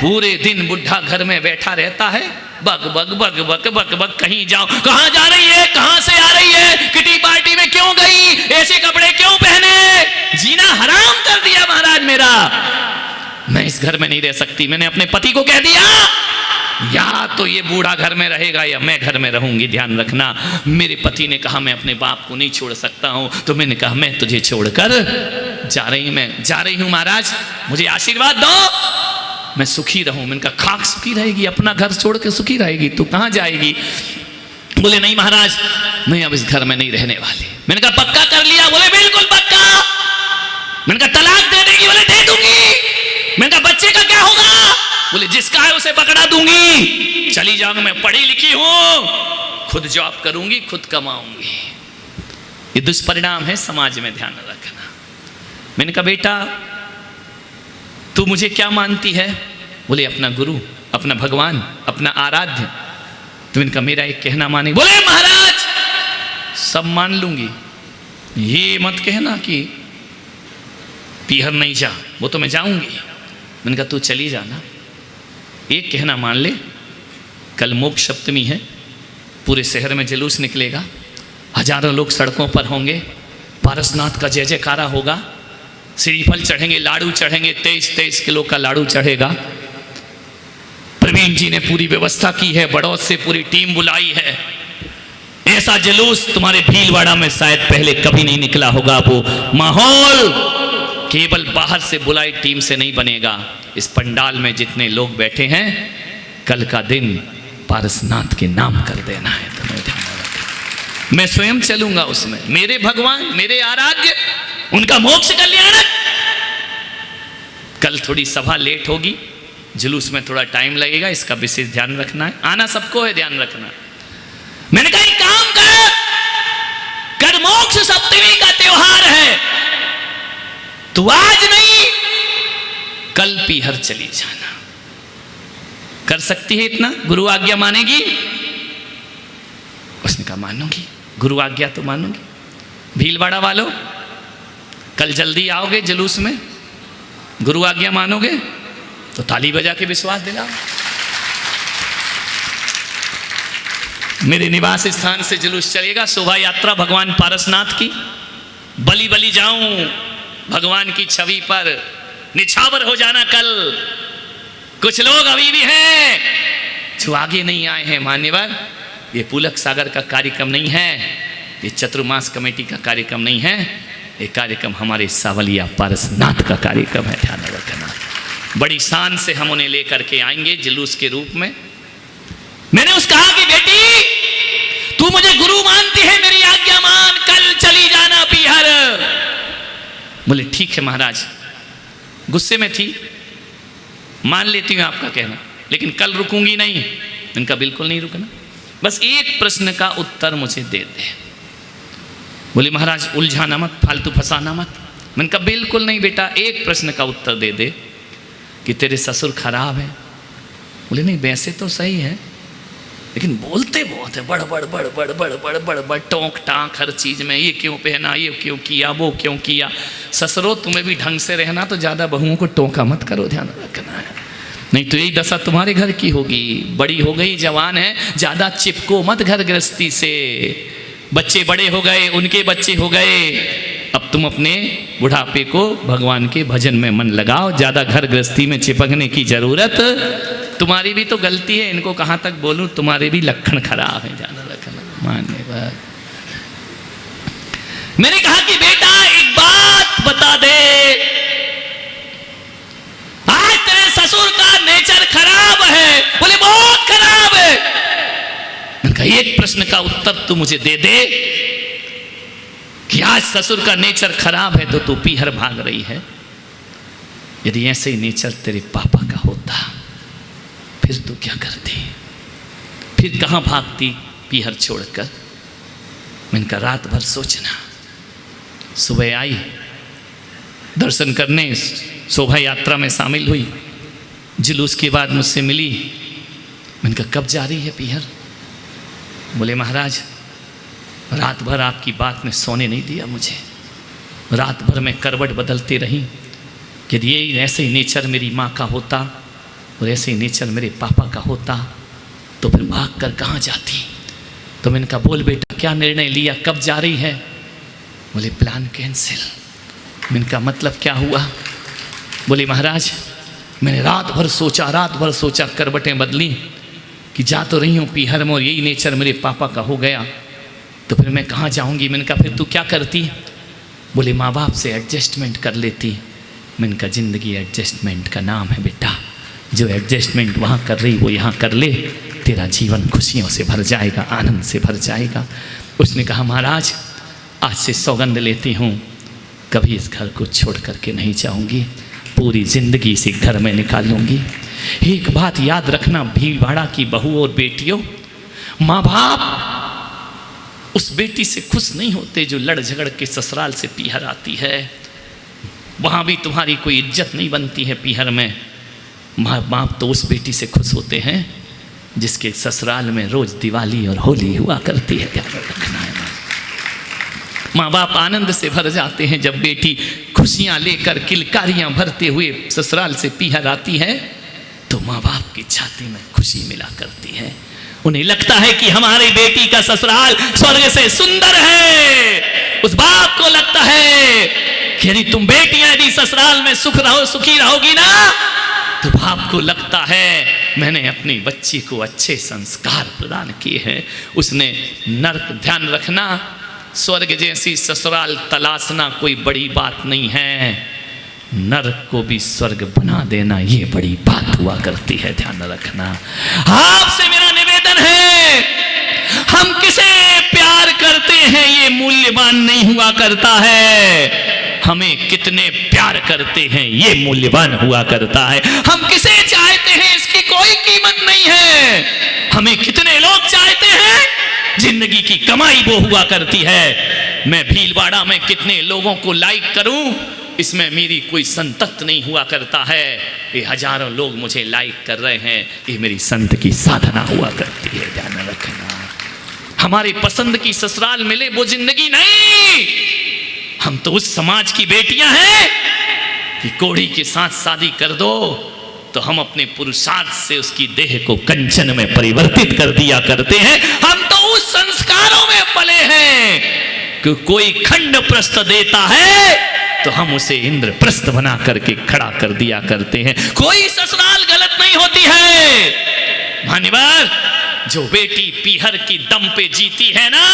पूरे दिन बुढ़ा घर में बैठा रहता है, bug bug bug bug bug bug, कहीं जाओ, कहां जा रही है, कहां से आ रही है, किटी पार्टी में क्यों गई, ऐसे कपड़े क्यों पहने, जीना हराम कर दिया महाराज मेरा। मैं इस घर में नहीं रह सकती। मैंने अपने पति को कह दिया, या तो ये बूढ़ा घर में रहेगा या मैं घर में रहूंगी। ध्यान रखना, मेरे पति ने कहा मैं अपने बाप को नहीं छोड़ सकता हूं, तो मैंने कहा मैं तुझे छोड़कर मैं जा रही हूं महाराज, मुझे आशीर्वाद दो, मैं सुखी रहूं। मैंने कहा खाक सुखी रहेगी, अपना घर छोड़ के सुखी रहेगी, तू कहां जाएगी? बोले नहीं महाराज, मैं अब इस घर में नहीं रहने वाली। मैंने कहा पक्का कर लिया? बोले बिल्कुल पक्का। मैंने कहा तलाक दे देगी? बोले दे दूंगी। मैंने कहा बच्चे का क्या होगा? बोले जिसका है उसे पकड़ा दूंगी, चली जाऊंगी, मैं पढ़ी लिखी हूं, खुद जॉब करूंगी, खुद कमाऊंगी। ये दुष्परिणाम है समाज में, ध्यान रखना। मैंने कहा बेटा तू मुझे क्या मानती है? बोले अपना गुरु, अपना भगवान, अपना आराध्य। तो मैंने कहा मेरा एक कहना माने? बोले महाराज सब मान लूंगी, ये मत कहना कि पीहर नहीं जा, वो तो मैं जाऊंगी। मैंने कहा तू चली जाना, एक कहना मान ले, कल मोक्ष सप्तमी है, पूरे शहर में जुलूस निकलेगा, हजारों लोग सड़कों पर होंगे, पारसनाथ का जय जयकारा होगा, श्रीफल चढ़ेंगे, लाड़ू चढ़ेंगे, 23-23 किलो का लाड़ू चढ़ेगा। प्रवीण जी ने पूरी व्यवस्था की है, बड़ौद से पूरी टीम बुलाई है। ऐसा जुलूस तुम्हारे भीलवाड़ा में शायद पहले कभी नहीं निकला होगा। वो माहौल केवल बाहर से बुलाई टीम से नहीं बनेगा। इस पंडाल में जितने लोग बैठे हैं, कल का दिन पारसनाथ के नाम कर देना है, तुम्हें ध्यान रखना। मैं स्वयं चलूंगा उसमें, मेरे भगवान, मेरे आराध्य, उनका मोक्ष कल्याणक। कल थोड़ी सभा लेट होगी, जुलूस में थोड़ा टाइम लगेगा, इसका विशेष ध्यान रखना है। आना सबको है, ध्यान रखना। मैंने कहा एक काम कर मोक्ष सप्तमी का त्योहार है, तू आज नहीं कल पीहर चली जाना। कर सकती है इतना? गुरु आज्ञा मानेगी? उसने कहा मानूंगी, गुरु आज्ञा तो मानूंगी। भीलवाड़ा वालों कल जल्दी आओगे जुलूस में, गुरु आज्ञा मानोगे तो ताली बजा के विश्वास दिलाओ। मेरे निवास स्थान से जुलूस चलेगा, शोभा यात्रा भगवान पारसनाथ की। बलि बलि जाऊं भगवान की छवि पर, निछावर हो जाना कल। कुछ लोग अभी भी हैं जो आगे नहीं आए हैं मान्यवर, ये पुलक सागर का कार्यक्रम नहीं है, ये चतुर्मास कमेटी का कार्यक्रम नहीं है, ये कार्यक्रम हमारे सावलिया पारसनाथ का कार्यक्रम है। ध्यान रखना, बड़ी शान से हम उन्हें लेकर के आएंगे जुलूस के रूप में। मैंने उस कहा कि बेटी तू मुझे गुरु मानती है, मेरी आज्ञा मान, कल चली जाना पीहर। बोले ठीक है महाराज। गुस्से में थी, मान लेती हूँ आपका कहना, लेकिन कल रुकूंगी नहीं। इनका बिल्कुल नहीं रुकना, बस एक प्रश्न का उत्तर मुझे दे दे। बोले महाराज उलझाना मत, फालतू फंसाना मत। मैंने कहा बिल्कुल नहीं बेटा, एक प्रश्न का उत्तर दे दे कि तेरे ससुर खराब है। बोले नहीं वैसे तो सही है, लेकिन बोलते बहुत है, बड़ बड़ बड़ बड़ बड़ बड़ बड़ बड़ टोंक टाँक हर चीज़ में, ये क्यों पहना, ये क्यों किया, वो क्यों किया। ससुरो तुम्हें भी ढंग से रहना, तो ज़्यादा बहुओं को टोंका मत करो, ध्यान रखना है, नहीं तो यही दशा तुम्हारे घर की होगी। बड़ी हो गई, जवान है, ज़्यादा चिपको मत घर गृहस्थी से। बच्चे बड़े हो गए, उनके बच्चे हो गए, अब तुम अपने बुढ़ापे को भगवान के भजन में मन लगाओ, ज़्यादा घर गृहस्थी में चिपकने की जरूरत। तुम्हारी भी तो गलती है, इनको कहाँ तक बोलूं, तुम्हारे भी लक्षण खराब है, ध्यान रखना। मानने पर मैंने कहा कि बेटा एक बात बता दे, आज तेरे ससुर का नेचर खराब है। बोले बहुत खराब है। मैंने कहा एक प्रश्न का उत्तर तू मुझे दे दे कि आज ससुर का नेचर खराब है तो तू पीहर भाग रही है। यदि ऐसे ही नेचर तेरे पापा का होता फिर तू क्या करती, फिर कहाँ भागती पीहर छोड़कर। मैंने कहा रात भर सोचना। सुबह आई, दर्शन करने शोभा यात्रा में शामिल हुई, जुलूस के बाद मुझसे मिली। मैंने कहा कब जा रही है पीहर। बोले महाराज रात भर आपकी बात में सोने नहीं दिया मुझे, रात भर में करवट बदलती रही। यदि ये ऐसे ही नेचर मेरी माँ का होता और ऐसे ही नेचर मेरे पापा का होता तो फिर भाग कर कहाँ जाती। तो मैंने कहा बोल बेटा क्या निर्णय लिया, कब जा रही है। बोले प्लान कैंसिल। मैंने कहा मतलब क्या हुआ। बोले महाराज मैंने रात भर सोचा, करवटें बदली कि जा तो रही हूँ पीहर में और यही नेचर मेरे पापा का हो गया तो फिर मैं कहाँ जाऊँगी। मैंने कहा फिर तू क्या करती। बोले माँ बाप से एडजस्टमेंट कर लेती। मैंने कहा ज़िंदगी एडजस्टमेंट का नाम है बेटा, जो एडजस्टमेंट वहाँ कर रही वो यहाँ कर ले, तेरा जीवन खुशियों से भर जाएगा, आनंद से भर जाएगा। उसने कहा महाराज आज से सौगंध लेती हूँ कभी इस घर को छोड़ करके नहीं जाऊँगी, पूरी ज़िंदगी इसी घर में निकालूंगी। एक बात याद रखना भीलवाड़ा की बहू और बेटियों, माँ बाप उस बेटी से खुश नहीं होते जो लड़ झगड़ के ससुराल से पीहर आती है। वहाँ भी तुम्हारी कोई इज्जत नहीं बनती है पीहर में। माँ बाप तो उस बेटी से खुश होते हैं जिसके ससुराल में रोज़ दिवाली और होली हुआ करती है। ध्यान रखना है। माँ बाप आनंद से भर जाते हैं जब बेटी खुशियाँ लेकर किलकारियाँ भरते हुए ससुराल से पीहर आती है, तो माँ बाप की छाती में खुशी मिला करती है। उन्हें लगता है कि हमारी बेटी का ससुराल स्वर्ग से सुंदर है। उस बाप को लगता है कि यदि तुम बेटियां यदि ससुराल में सुखी रहोगी ना, तो बाप को लगता है मैंने अपनी बच्ची को अच्छे संस्कार प्रदान किए हैं। उसने नरक, ध्यान रखना, स्वर्ग जैसी ससुराल तलाशना कोई बड़ी बात नहीं है, नरक को भी स्वर्ग बना देना ये बड़ी बात हुआ करती है। ध्यान रखना। आपसे मेरा निवेदन है, हम किसे प्यार करते हैं ये मूल्यवान नहीं हुआ करता है, हमें कितने प्यार करते हैं ये मूल्यवान हुआ करता है। हम किसे चाहते हैं इसकी कोई कीमत नहीं है, हमें कितने लोग चाहते हैं जिंदगी की कमाई वो हुआ करती है। मैं भीलवाड़ा में कितने लोगों को लाइक करूं इसमें मेरी कोई संतत नहीं हुआ करता है। ये हजारों लोग मुझे लाइक कर रहे हैं, ये मेरी संत की साधना हुआ करती है। ध्यान रखना, हमारी पसंद की ससुराल मिले वो जिंदगी नहीं। हम तो उस समाज की बेटियां हैं कि कोढ़ी के साथ शादी कर दो तो हम अपने पुरुषार्थ से उसकी देह को कंचन में परिवर्तित कर दिया करते हैं। हम तो उस संस्कारों में पले हैं कि कोई खंड प्रस्थ देता है तो हम उसे इंद्रप्रस्थ बना करके खड़ा कर दिया करते हैं। कोई ससुराल गलत नहीं होती है मान्यवर, जो बेटी पीहर की दम पे जीती है ना,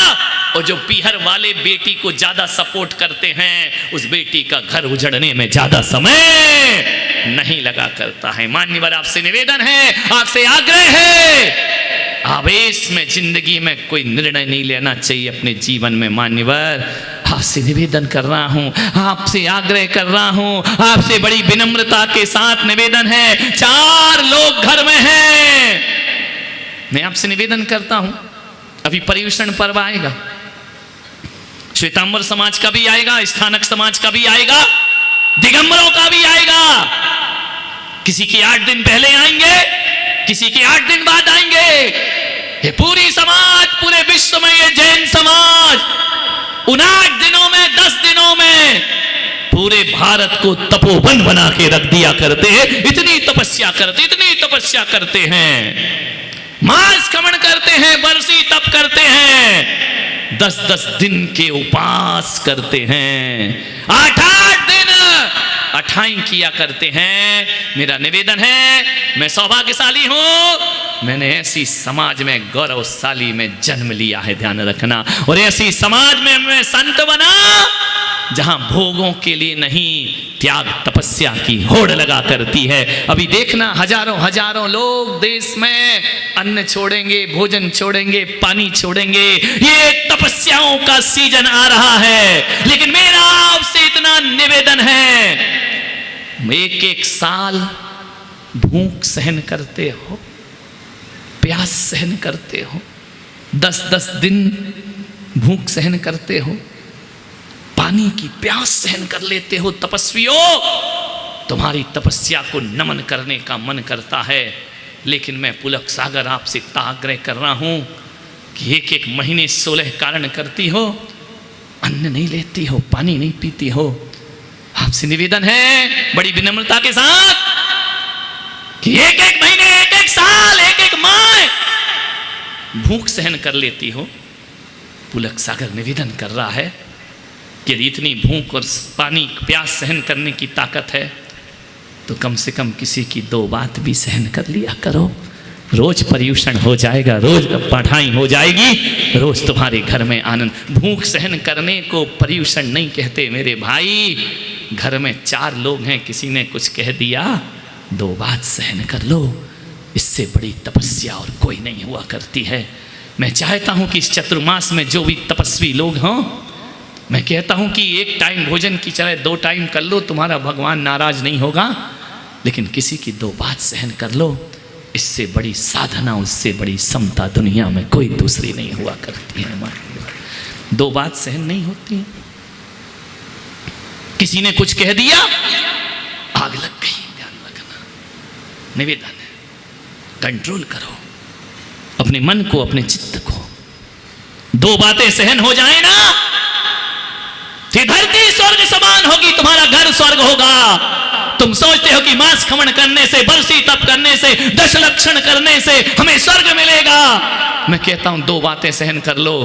और जो पीहर वाले बेटी को ज्यादा सपोर्ट करते हैं, उस बेटी का घर उजड़ने में ज्यादा समय नहीं लगा करता है। मान्यवर, आपसे निवेदन है, आपसे आग्रह है, आवेश में जिंदगी में कोई निर्णय नहीं लेना चाहिए अपने जीवन में। मान्यवर, आपसे निवेदन कर रहा हूं, आपसे आग्रह कर रहा हूं, आपसे बड़ी विनम्रता के साथ निवेदन है। 4 लोग घर में हैं, मैं आपसे निवेदन करता हूं, अभी पर्युषण पर्व आएगा, श्वेतांबर समाज का भी आएगा, स्थानक समाज का भी आएगा, दिगंबरों का भी आएगा। किसी के 8 दिन पहले आएंगे, किसी के 8 दिन बाद आएंगे। ये पूरी समाज, पूरे विश्व में ये जैन समाज उन 8 दिनों में, 10 दिनों में पूरे भारत को तपोवन बना के रख दिया करते हैं। इतनी तपस्या करते, इतनी तपस्या करते हैं, मांस खमन करते हैं, बरसी तप करते हैं, 10-10 दिन के उपास करते हैं, 8-8 दिन अठाई किया करते हैं। मेरा निवेदन है, मैं सौभाग्यशाली हूं, मैंने ऐसी समाज में, गौरवशाली में जन्म लिया है, ध्यान रखना। और ऐसी समाज में मैं संत बना जहां भोगों के लिए नहीं, त्याग तपस्या की होड़ लगा करती है। अभी देखना, हजारों लोग देश में अन्न छोड़ेंगे, भोजन छोड़ेंगे, पानी छोड़ेंगे। ये तपस्याओं का सीजन आ रहा है। लेकिन मेरा आपसे इतना निवेदन है, 1-1 साल भूख सहन करते हो, प्यास सहन करते हो, 10-10 दिन भूख सहन करते हो, पानी की प्यास सहन कर लेते हो। तपस्वियों, तुम्हारी तपस्या को नमन करने का मन करता है। लेकिन मैं पुलक सागर आपसे आग्रह कर रहा हूं कि 1-1 महीने 16 कारण करती हो, अन्न नहीं लेती हो, पानी नहीं पीती हो। आपसे निवेदन है बड़ी विनम्रता के साथ कि 1-1 महीने, 1-1 साल, 1-1 माह भूख सहन कर लेती हो। पुलक सागर निवेदन कर रहा है कि यदि इतनी भूख और पानी प्यास सहन करने की ताकत है तो कम से कम किसी की 2 बात भी सहन कर लिया करो। रोज पर्युषण हो जाएगा, रोज पढ़ाई हो जाएगी, रोज तुम्हारे घर में आनंद। भूख सहन करने को पर्युषण नहीं कहते मेरे भाई। घर में 4 लोग हैं, किसी ने कुछ कह दिया, 2 बात सहन कर लो, इससे बड़ी तपस्या और कोई नहीं हुआ करती है। मैं चाहता हूं कि इस चतुर्मास में जो भी तपस्वी लोग हों, मैं कहता हूं कि 1 टाइम भोजन की चाहे 2 टाइम कर लो, तुम्हारा भगवान नाराज नहीं होगा। लेकिन किसी की 2 बात सहन कर लो, इससे बड़ी साधना, उससे बड़ी समता दुनिया में कोई दूसरी नहीं हुआ करती है। 2 बात सहन नहीं होती। किसी ने कुछ कह दिया, आग लग गई। ध्यान रखना, निवेदन है, कंट्रोल करो अपने मन को, अपने चित्त को। 2 बातें सहन हो जाए ना, तो धरती स्वर्ग समान होगी, तुम्हारा घर स्वर्ग होगा। तुम सोचते हो कि मांस खमन करने से, बरसी तप करने से, 10 लक्षण करने से हमें स्वर्ग मिलेगा। मैं कहता हूं 2 बातें सहन कर लो,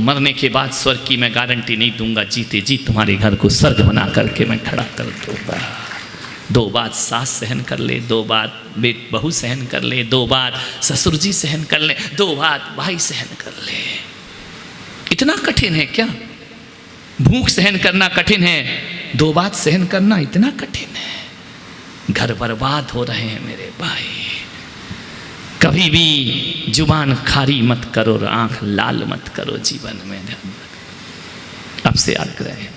मरने के बाद स्वर्ग की मैं गारंटी नहीं दूंगा, जीते जी तुम्हारे घर को स्वर्ग बना करके मैं खड़ा कर दूंगा। 2 बात सास सहन कर ले, 2 बात बेट बहू सहन कर ले, 2 बात ससुर जी सहन कर ले, 2 बात भाई सहन कर ले। इतना कठिन है क्या? भूख सहन करना कठिन है, 2 बात सहन करना इतना कठिन है। घर बर्बाद हो रहे हैं मेरे भाई। कभी भी जुबान खारी मत करो और आंख लाल मत करो जीवन में। ध्यान रखो, आपसे आग्रह है।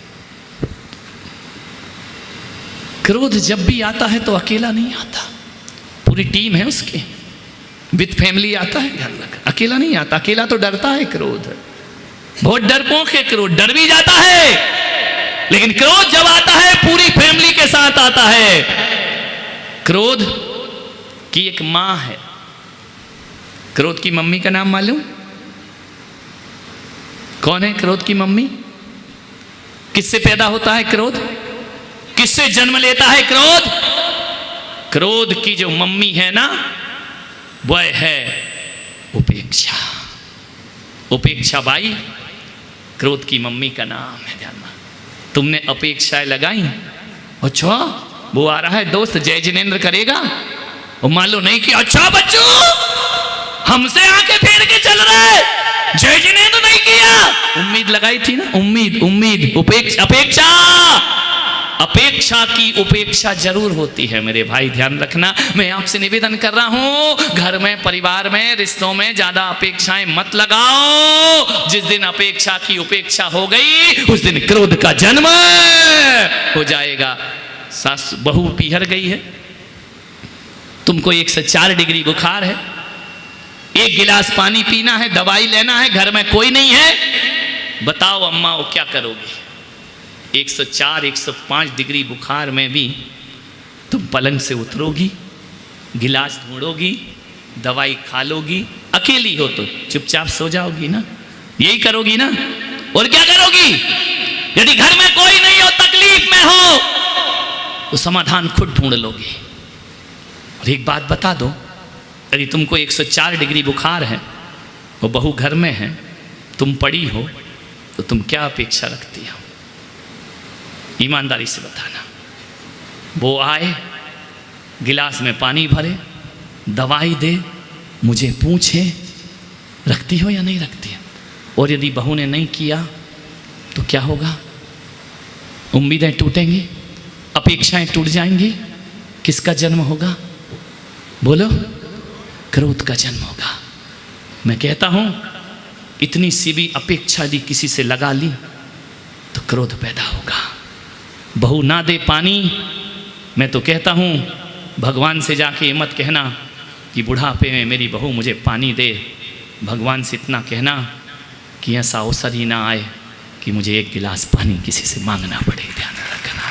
क्रोध जब भी आता है तो अकेला नहीं आता, पूरी टीम है उसकी, विद फैमिली आता है। ध्यान रखो, अकेला नहीं आता। अकेला तो डरता है क्रोध, बहुत डरपोक है क्रोध, डर भी जाता है। लेकिन क्रोध जब आता है पूरी फैमिली के साथ आता है। क्रोध की एक मां है। क्रोध की मम्मी का नाम मालूम? कौन है क्रोध की मम्मी? किससे पैदा होता है क्रोध? किससे जन्म लेता है क्रोध? क्रोध की जो मम्मी है ना, वह है उपेक्षा। उपेक्षा बाई क्रोध की मम्मी का नाम है। ध्यान में, तुमने अपेक्षाएं लगाई, अच्छा वो आ रहा है दोस्त जय जिनेंद्र करेगा, वो मान लो नहीं कि अच्छा बच्चों हमसे आके फेर के चल रहे, जय जी ने तो नहीं किया। उम्मीद लगाई थी ना, उम्मीद अपेक्षा की उपेक्षा जरूर होती है मेरे भाई, ध्यान रखना। मैं आपसे निवेदन कर रहा हूं, घर में, परिवार में, रिश्तों में ज्यादा अपेक्षाएं मत लगाओ। जिस दिन अपेक्षा की उपेक्षा हो गई उस दिन क्रोध का जन्म हो जाएगा। सास बहू पिहर गई है, तुमको 104 डिग्री बुखार है, 1 गिलास पानी पीना है, दवाई लेना है, घर में कोई नहीं है, बताओ अम्मा वो क्या करोगी? 104 105 डिग्री बुखार में भी तुम पलंग से उतरोगी, गिलास ढूंढोगी, दवाई खा लोगी? अकेली हो तो चुपचाप सो जाओगी ना, यही करोगी ना? और क्या करोगी? यदि घर में कोई नहीं हो, तकलीफ में हो, तो समाधान खुद ढूंढ लोगी। और एक बात बता दो, यदि तुमको 104 डिग्री बुखार है, वो बहू घर में है, तुम पड़ी हो, तो तुम क्या अपेक्षा रखती हो? ईमानदारी से बताना। वो आए, गिलास में पानी भरे, दवाई दे, मुझे पूछे रखती हो या नहीं रखती है? और यदि बहू ने नहीं किया तो क्या होगा? उम्मीदें टूटेंगी, अपेक्षाएं टूट जाएंगी, किसका जन्म होगा? बोलो, क्रोध का जन्म होगा। मैं कहता हूं, इतनी सी भी अपेक्षा यदि किसी से लगा ली तो क्रोध पैदा होगा। बहू ना दे पानी, मैं तो कहता हूं भगवान से जाके ये मत कहना कि बुढ़ापे में मेरी बहू मुझे पानी दे। भगवान से इतना कहना कि ऐसा अवसर ही ना आए कि मुझे 1 गिलास पानी किसी से मांगना पड़े। ध्यान रखना,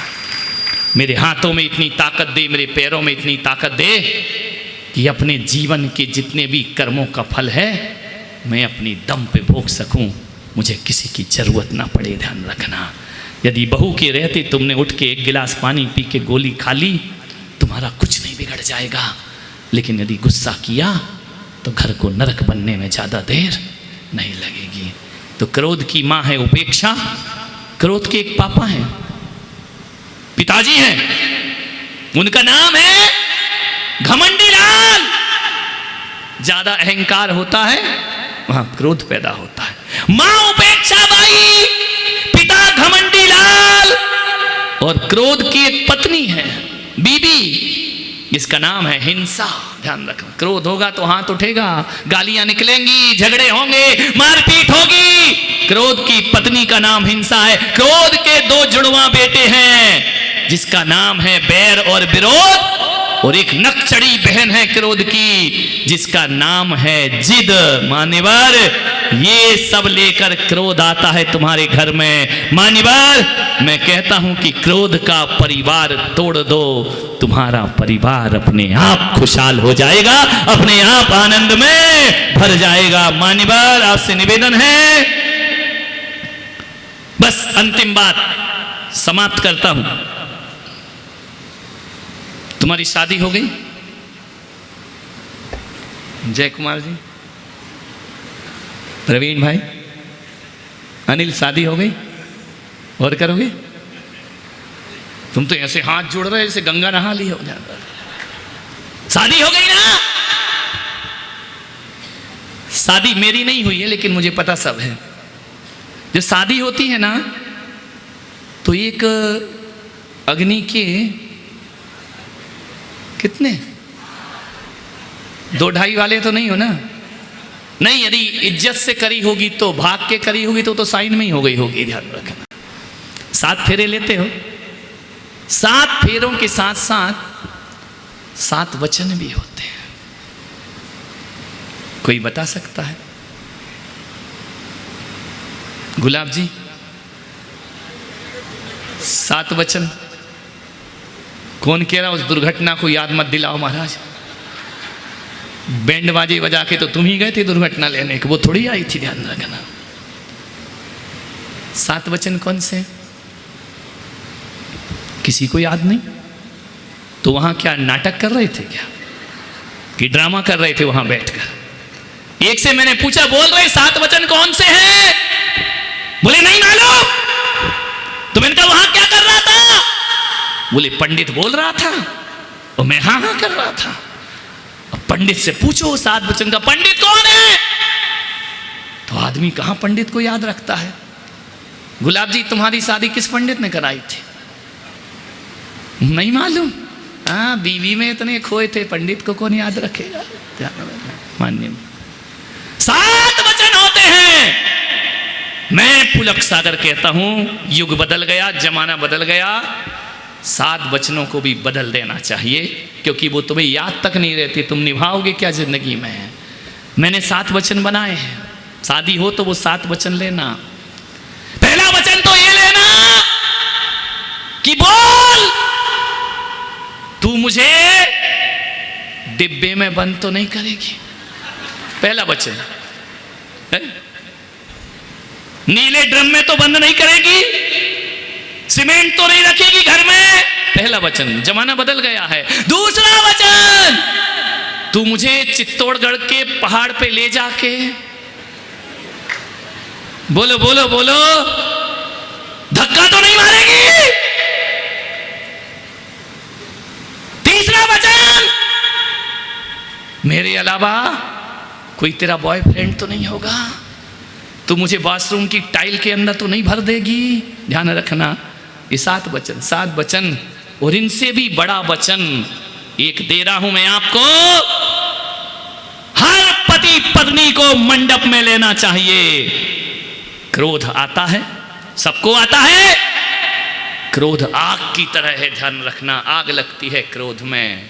मेरे हाथों में इतनी ताकत दे, मेरे पैरों में इतनी ताकत दे कि अपने जीवन के जितने भी कर्मों का फल है मैं अपनी दम पे भोग सकूं, मुझे किसी की जरूरत ना पड़े। ध्यान रखना, यदि बहू के रहते तुमने उठ के 1 गिलास पानी पी के गोली खा ली, तुम्हारा कुछ नहीं बिगड़ जाएगा। लेकिन यदि गुस्सा किया तो घर को नरक बनने में ज़्यादा देर नहीं लगेगी। तो क्रोध की माँ है उपेक्षा। क्रोध के एक पापा हैं, पिताजी हैं, उनका नाम है घमंडी लाल। ज़्यादा अहंकार होता है वहाँ क्रोध पैदा होता है। माँ उपेक्षा बाई, पिता घमंडी लाल, और क्रोध की एक पत्नी है बीबी, जिसका नाम है हिंसा। ध्यान रखना, क्रोध होगा तो हाथ उठेगा, गालियां निकलेंगी, झगड़े होंगे, मारपीट होगी। क्रोध की पत्नी का नाम हिंसा है। क्रोध के 2 जुड़वा बेटे हैं, जिसका नाम है बैर और विरोध, और एक नक्चड़ी बहन है क्रोध की, जिसका नाम है जिद। मान्यवर, ये सब लेकर क्रोध आता है तुम्हारे घर में। मान्यवर, मैं कहता हूं कि क्रोध का परिवार तोड़ दो, तुम्हारा परिवार अपने आप खुशहाल हो जाएगा, अपने आप आनंद में भर जाएगा। मान्यवर, आपसे निवेदन है, बस अंतिम बात समाप्त करता हूं। तुम्हारी शादी हो गई? जय कुमार जी, प्रवीण भाई, अनिल, शादी हो गई? और करोगे? तुम तो ऐसे हाथ जोड़ रहे जैसे गंगा नहा ली हो जाता। शादी हो गई ना? शादी मेरी नहीं हुई है, लेकिन मुझे पता सब है। जो शादी होती है ना, तो एक अग्नि के कितने 2-2.5 वाले तो नहीं हो ना? नहीं, यदि इज्जत से करी होगी तो, भाग के करी होगी तो साइन में ही हो गई होगी। ध्यान रखना, 7 फेरे लेते हो, 7 फेरों के साथ साथ 7 वचन भी होते हैं। कोई बता सकता है? गुलाब जी, 7 वचन कौन कह रहा? उस दुर्घटना को याद मत दिलाओ महाराज। बैंड बाजे बजा के तो तुम ही गए थे दुर्घटना लेने के, वो थोड़ी आई थी। ध्यान रखना, 7 वचन कौन से? किसी को याद नहीं? तो वहां क्या नाटक कर रहे थे क्या, कि ड्रामा कर रहे थे वहां बैठकर? एक से मैंने पूछा, बोल रहे 7 वचन कौन से हैं? बोले नहीं मालूम। तो मैंने कहा वहां क्या कर रहा था? बोले पंडित बोल रहा था और मैं हाँ हाँ कर रहा था। अब पंडित से पूछो 7 वचन का पंडित कौन है? तो आदमी कहां पंडित को याद रखता है। गुलाब जी तुम्हारी शादी किस पंडित ने कराई थी? नहीं मालूम। हाँ, बीवी में इतने खोए थे, पंडित को कौन याद रखेगा। मान्य 7 वचन होते हैं। मैं पुलक सागर कहता हूं, युग बदल गया, जमाना बदल गया, 7 वचनों को भी बदल देना चाहिए, क्योंकि वो तुम्हें याद तक नहीं रहती, तुम निभाओगे क्या जिंदगी में। मैंने 7 वचन बनाए हैं। शादी हो तो वो 7 वचन लेना। पहला वचन तो ये लेना कि बोल तू मुझे डिब्बे में बंद तो नहीं करेगी। पहला वचन है? नीले ड्रम में तो बंद नहीं करेगी, सीमेंट तो नहीं रखेगी घर में। पहला वचन। जमाना बदल गया है। दूसरा वचन, तू मुझे चित्तौड़गढ़ के पहाड़ पे ले जाके, बोलो बोलो बोलो, धक्का तो नहीं मारेगी। तीसरा वचन, मेरे अलावा कोई तेरा बॉयफ्रेंड तो नहीं होगा, तू मुझे बाथरूम की टाइल के अंदर तो नहीं भर देगी। ध्यान रखना, ये 7 वचन, 7 वचन। और इनसे भी बड़ा वचन एक दे रहा हूं मैं आपको। हर पति पत्नी को मंडप में लेना चाहिए। क्रोध आता है, सबको आता है। क्रोध आग की तरह है, ध्यान रखना, आग लगती है क्रोध में।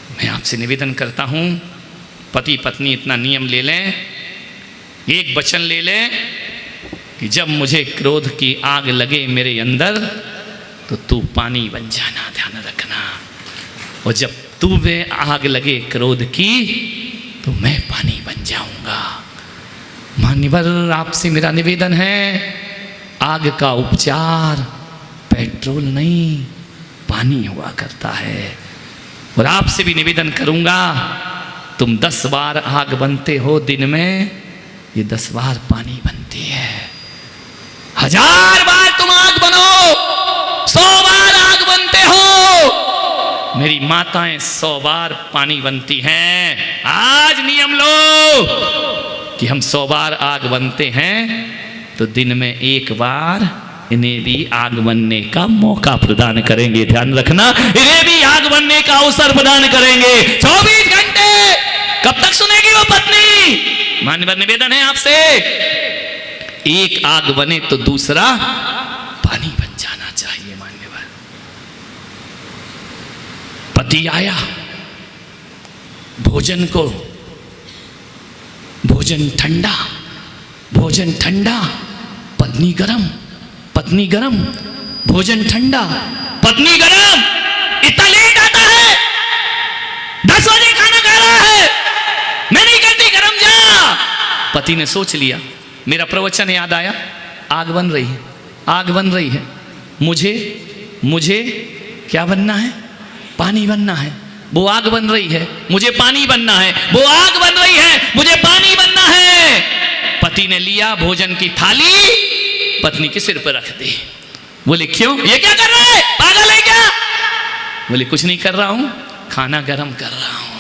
मैं आपसे निवेदन करता हूं, पति पत्नी इतना नियम ले लें, एक वचन ले लें कि जब मुझे क्रोध की आग लगे मेरे अंदर तो तू पानी बन जाना। ध्यान रखना। और जब तू में आग लगे क्रोध की तो मैं पानी बन जाऊंगा। मान्यवर, आपसे मेरा निवेदन है, आग का उपचार पेट्रोल नहीं, पानी हुआ करता है। और आपसे भी निवेदन करूंगा, तुम 10 बार आग बनते हो दिन में, ये 10 बार पानी बनती है। 1000 बार तुम आग बनो, 100 बार आग बनते हो। मेरी माताएं 100 बार पानी बनती हैं। आज नियम लो कि हम 100 बार आग बनते हैं, तो दिन में 1 बार इन्हें भी आग बनने का मौका प्रदान करेंगे। ध्यान रखना, इन्हें भी आग बनने का अवसर प्रदान करेंगे। 24 घंटे कब तक सुनेगी वो पत्नी? मान्यवर, निवेदन है आपसे, एक आग बने तो दूसरा पानी बन जाना चाहिए। मान्यवर, पति आया, भोजन को, भोजन ठंडा, भोजन ठंडा, पत्नी गरम, पत्नी गरम, भोजन ठंडा, पत्नी गरम। इतना लेट आता है, 10 बजे खाना खा रहा है, मैं नहीं करती, गरम जा। पति ने सोच लिया, मेरा प्रवचन याद आया, आग बन रही है, आग बन रही है, मुझे क्या बनना है? पानी बनना है। वो आग बन रही है, मुझे पानी बनना है। वो आग बन रही है, मुझे पानी बनना है। पति ने लिया भोजन की थाली, पत्नी के सिर पर रख दी। बोले क्यों, ये क्या कर रहा है, पागल है क्या? बोले कुछ नहीं कर रहा हूं, खाना गरम कर रहा हूं,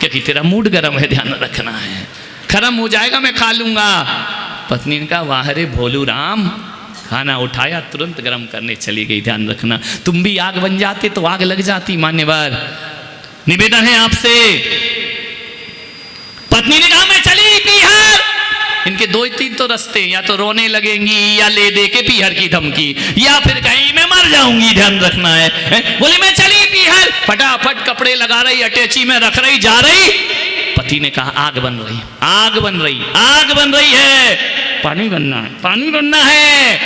क्योंकि तेरा मूड गरम है। ध्यान रखना है, गरम हो जाएगा मैं खा लूंगा। पत्नी ने कहा, वाह रे भोलू राम, खाना उठाया, तुरंत गरम करने चली गई। ध्यान रखना, तुम भी आग बन जाते तो आग लग जाती। मान्यवर, निवेदन है आपसे। पत्नी ने कहा, मैं चली पीहर। इनके 2-3 तो रास्ते, या तो रोने लगेंगी, या ले दे के पीहर की धमकी, या फिर कहीं मैं मर जाऊंगी। ध्यान रखना है। बोली मैं चली पीहर, फटाफट कपड़े लगा रही, अटैची में रख रही, जा रही। पति ने कहा, आग बन रही, आग बन रही, आग बन रही है, पानी बनना है, पानी बनना है।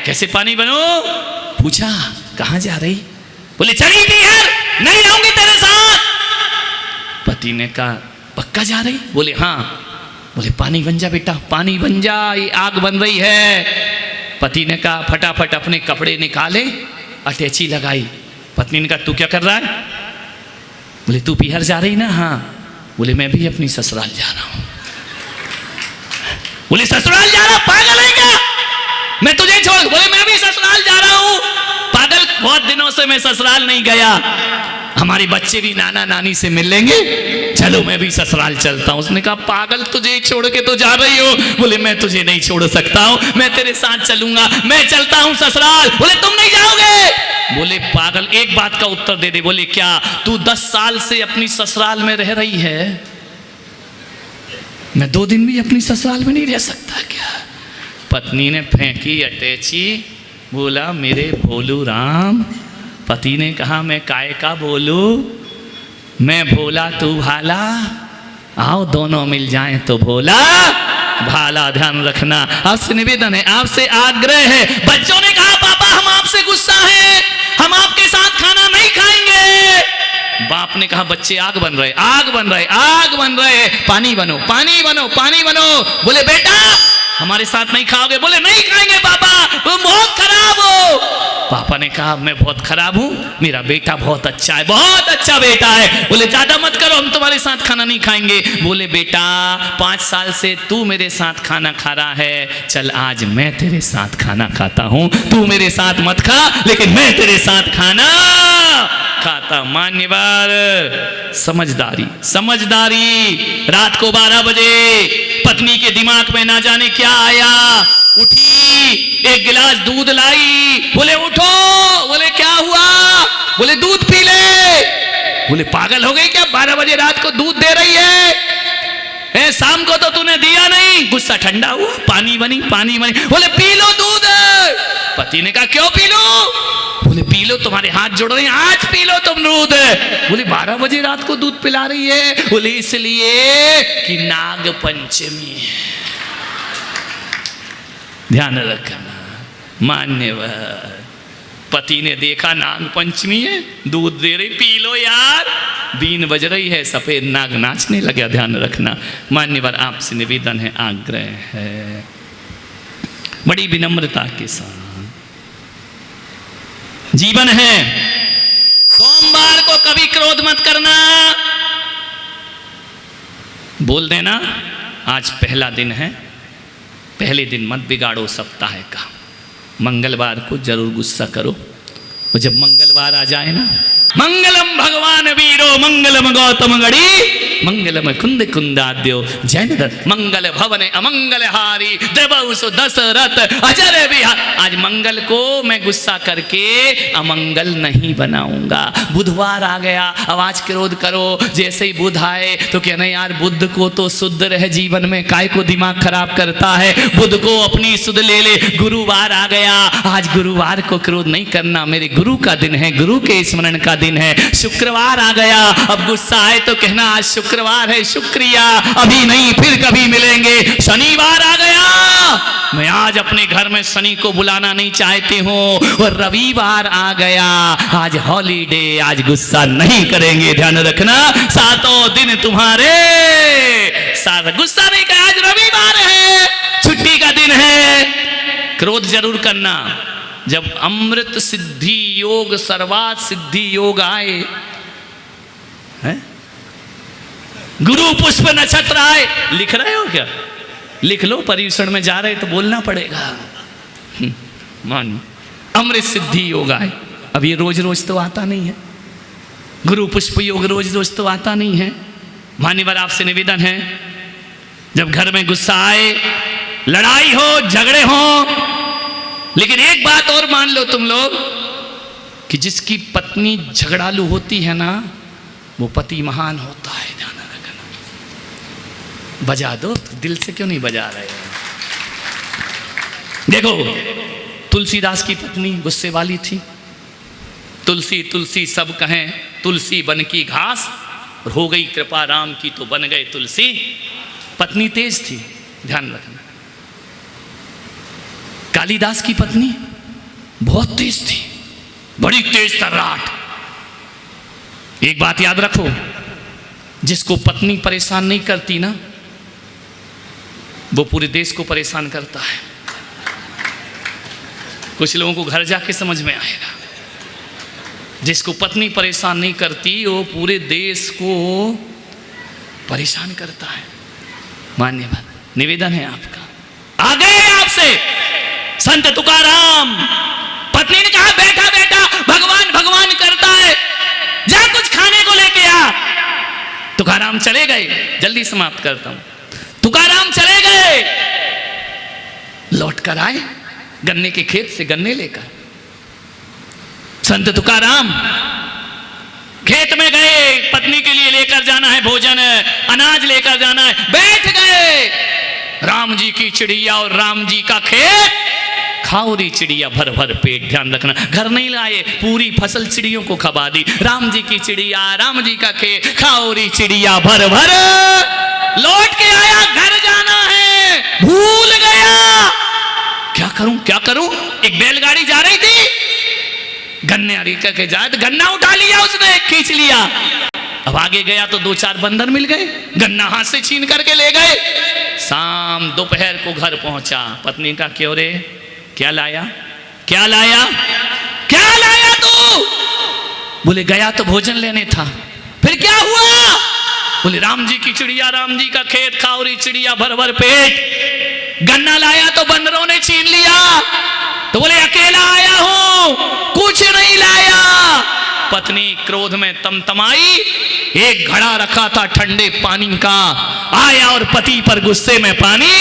कैसे पानी बनो? पूछा, कहां जा रही? बोले चली पीहर, नहीं जाऊंगी तेरे साथ। पति ने कहा, पक्का जा रही? बोले हाँ। बोले पानी बन जा बेटा, पानी बन जा, ये आग बन रही है। पति ने कहा, फटाफट अपने कपड़े निकाले, अटैची लगाई। पत्नी ने कहा, तू क्या कर रहा है? बोले तू पीहर जा रही ना? हाँ। बोले मैं भी अपनी ससुराल जा रहा हूं। बोले ससुराल जा रहा, पागल है क्या? मैं तुझे छोड़। बोले मैं भी ससुराल जा रहा हूं। पागल, बहुत दिनों से मैं ससुराल नहीं गया। हमारे बच्चे भी नाना नानी से मिल लेंगे, चलो मैं भी ससुराल चलता हूँ। उसने कहा पागल, तुझे छोड़ के तो जा रही हो। बोले मैं तुझे नहीं छोड़ सकता हूँ, मैं तेरे साथ चलूंगा, मैं चलता हूँ ससुराल। बोले तुम नहीं जाओगे। बोले पागल, एक बात का उत्तर दे दे। बोले क्या, तू 10 साल से अपनी ससुराल में रह रही है, मैं 2 दिन भी अपनी ससुराल में नहीं रह सकता क्या? पत्नी ने फेंकी अटैची, बोला मेरे भोलू राम। पति ने कहा मैं काय का बोलू, मैं भोला तू भाला, आओ दोनों मिल जाएं तो भोला भाला। ध्यान रखना, आपसे निवेदन है, आपसे आग्रह है। बच्चों ने कहा पापा हम आपसे गुस्सा हैं, हम आपके साथ खाना नहीं खाएंगे। बाप ने कहा बच्चे आग बन रहे, आग बन रहे, आग बन रहे, पानी बनो, पानी बनो, पानी बनो। बोले बेटा हमारे साथ नहीं खाओगे? बोले नहीं खाएंगे पापा, तुम बहुत खराब हो। पापा ने कहा मैं बहुत खराब हूँ, मेरा बेटा बहुत अच्छा है, बहुत अच्छा बेटा है। बोले ज्यादा मत करो, हम तुम्हारे साथ खाना नहीं खाएंगे। बोले बेटा 5 साल से तू मेरे साथ खाना खा रहा है, चल आज मैं तेरे साथ खाना खाता हूँ। तू मेरे साथ मत खा, लेकिन मैं तेरे साथ खाना खाता। मान्यवर, समझदारी, समझदारी। रात को 12 बजे पत्नी के दिमाग में ना जाने क्या आया, उठी, एक गिलास दूध लाई। बोले उठो। बोले क्या हुआ? बोले दूध पी ले। बोले पागल हो गई क्या, 12 बजे रात को दूध दे रही है? शाम को तो तूने दिया नहीं। गुस्सा ठंडा हुआ, पानी बनी, पानी बनी। बोले पी लो दूध। पति ने कहा क्यों पी लो? बोले पी लो, तुम्हारे हाथ जोड़ रहे हैं, आज पी लो तुम दूध। बोले 12 बजे रात को दूध पिला रही है? बोले इसलिए कि नाग पंचमी है। ध्यान रखना। मान्यवर, पति ने देखा नाग पंचमी है, दूध दे रही, पी लो यार। 3 बज रही है, सफेद नाग नाचने लगा। ध्यान रखना। मान्यवर, आपसे निवेदन है, आग्रह है, बड़ी विनम्रता के साथ जीवन है। सोमवार को कभी क्रोध मत करना, बोल देना आज पहला दिन है, पहले दिन मत बिगाड़ो सप्ताह का। मंगलवार को जरूर गुस्सा करो, और जब मंगलवार आ जाए ना, मंगलम भगवान वीरो मंगलम गौतम गढ़ी मंगलम कुंद कुंदाद्यो जैन मंगल भवन अमंगल हारी द्रवसु दशरथ अजर बिहार। आज मंगल को मैं गुस्सा करके अमंगल नहीं बनाऊंगा। बुधवार आ गया, अब आज क्रोध करो। जैसे ही बुध आए तो कहना यार बुध को तो शुद्ध रह जीवन में, काय को दिमाग खराब करता है, बुध को अपनी सुध ले ले। गुरुवार आ गया, आज गुरुवार को क्रोध नहीं करना, मेरे गुरु का दिन है, गुरु के स्मरण का दिन है। शुक्रवार आ गया, अब गुस्सा आए तो कहना आज शुक्रवार है, शुक्रिया, अभी नहीं फिर कभी मिलेंगे। शनिवार आ गया, मैं आज अपने घर में शनि को बुलाना नहीं चाहती हूँ। और रविवार आ गया, आज हॉलीडे, आज गुस्सा नहीं करेंगे। ध्यान रखना, 7 दिन तुम्हारे साथ गुस्सा नहीं कर। आज रविवार है, छुट्टी का दिन है, क्रोध जरूर करना। जब अमृत सिद्धि योग सर्वात सिद्धि योग आए हैं? गुरु पुष्प नक्षत्र आए, लिख रहे हो क्या? लिख लो, परिवेषण में जा रहे तो बोलना पड़ेगा। मान अमृत सिद्धि योग आए, अब ये रोज रोज तो आता नहीं है। गुरु पुष्प योग रोज रोज तो आता नहीं है। मान्यवर, आपसे निवेदन है, जब घर में गुस्सा आए, लड़ाई हो, झगड़े हो, लेकिन एक बात और मान लो तुम लोग कि जिसकी पत्नी झगड़ालू होती है ना, वो पति महान होता है। ध्यान रखना। बजा दो, दिल से क्यों नहीं बजा रहे? देखो, तुलसीदास की पत्नी गुस्से वाली थी। तुलसी तुलसी सब कहें, तुलसी बन की घास, और हो गई कृपा राम की तो बन गए तुलसी। पत्नी तेज थी, ध्यान रखना। कालिदास की पत्नी बहुत तेज थी, बड़ी तेज तर्राट। एक बात याद रखो, जिसको पत्नी परेशान नहीं करती ना, वो पूरे देश को परेशान करता है। कुछ लोगों को घर जाके समझ में आएगा। जिसको पत्नी परेशान नहीं करती, वो पूरे देश को परेशान करता है। मान्यवर, निवेदन है आपका, आ गए आपसे संत तुकाराम। पत्नी ने कहा बेटा बेटा भगवान भगवान करता है, जा कुछ खा तुकाराम चले गए, जल्दी समाप्त करता हूं। तुकाराम चले गए, लौट कर आए गन्ने के खेत से गन्ने लेकर। संत तुकाराम खेत में गए, पत्नी के लिए लेकर जाना है भोजन, अनाज लेकर जाना है, बैठ गए। राम जी की चिड़िया और राम जी का खेत, खाओरी चिड़िया भर भर पेट, ध्यान रखना, घर नहीं लाए, पूरी फसल चिड़ियों को खबा दी। राम जी की चिड़िया, राम जी का खेत, खाओरी चिड़िया भर भर। लौट के आया, घर जाना है, भूल गया। क्या करूं क्या करूं? एक बैलगाड़ी जा रही थी, गन्ने अरीका के जाए तो गन्ना उठा लिया उसने, खींच लिया। अब आगे गया तो 2-4 बंदर मिल गए, गन्ना हाथ से छीन करके ले गए। शाम दोपहर को घर पहुंचा, पत्नी का क्यों रे, क्या लाया क्या लाया क्या लाया तू? बोले गया तो भोजन लेने था। फिर क्या हुआ? बोले राम जी की चिड़िया, राम जी का खेत, खाओरी चिड़िया भर भर पेट, गन्ना लाया तो बंदरों ने छीन लिया। तो बोले अकेला आया हूं, कुछ नहीं लाया। पत्नी क्रोध में तमतमाई, एक घड़ा रखा था ठंडे पानी का, आया और पति पर गुस्से में पानी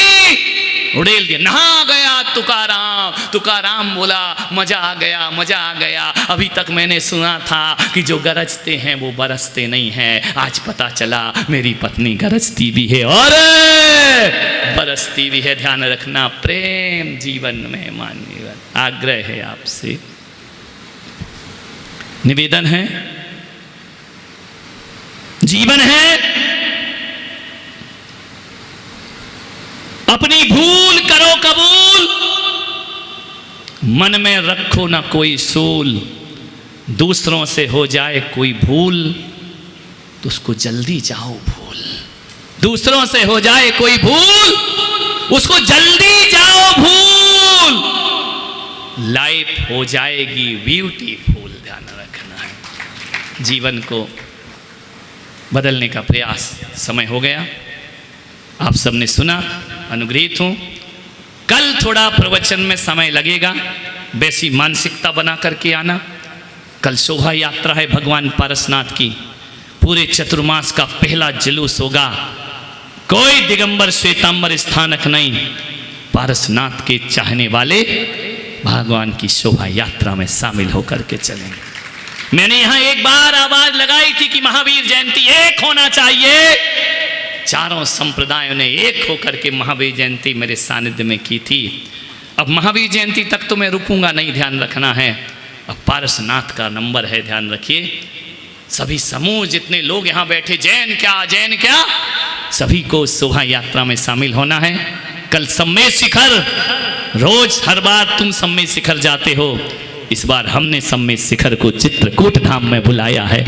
उड़ेल दिया। नहा गया तुकाराम। तुकाराम बोला मजा आ गया, मजा आ गया। अभी तक मैंने सुना था कि जो गरजते हैं वो बरसते नहीं हैं, आज पता चला मेरी पत्नी गरजती भी है और बरसती भी है। ध्यान रखना, प्रेम जीवन में मान्य। आग्रह है आपसे, निवेदन है, जीवन है। अपनी भूल करो कबूल, मन में रखो ना कोई सूल। दूसरों से हो जाए कोई भूल तो उसको जल्दी जाओ भूल। दूसरों से हो जाए कोई भूल, उसको जल्दी जाओ भूल। लाइफ हो जाएगी ब्यूटीफुल। ध्यान रखना है, जीवन को बदलने का प्रयास समय हो गया। आप सबने सुना, अनुग्रहित हूं। कल थोड़ा प्रवचन में समय लगेगा, वैसी मानसिकता बना करके आना। कल शोभा यात्रा है भगवान पारसनाथ की, पूरे चतुर्मास का पहला जुलूस होगा। कोई दिगंबर श्वेतांबर स्थानक नहीं, पारसनाथ के चाहने वाले भगवान की शोभा यात्रा में शामिल होकर के चलेंगे। मैंने यहां एक बार आवाज लगाई थी कि महावीर जयंती एक होना चाहिए। चारों संप्रदायों ने एक होकर के महावीर जयंती मेरे सानिध्य में की थी। अब महावीर जयंती तक तो मैं रुकूंगा नहीं, ध्यान रखना है। अब पारसनाथ का नंबर है, ध्यान रखिए। सभी समूह जितने लोग यहाँ बैठे, जैन क्या सभी को शोभा यात्रा में शामिल होना है। कल सम्मेद शिखर, रोज हर बार तुम सम्मेद शिखर जाते हो, इस बार हमने सम्मेद शिखर को चित्रकूट धाम में बुलाया है।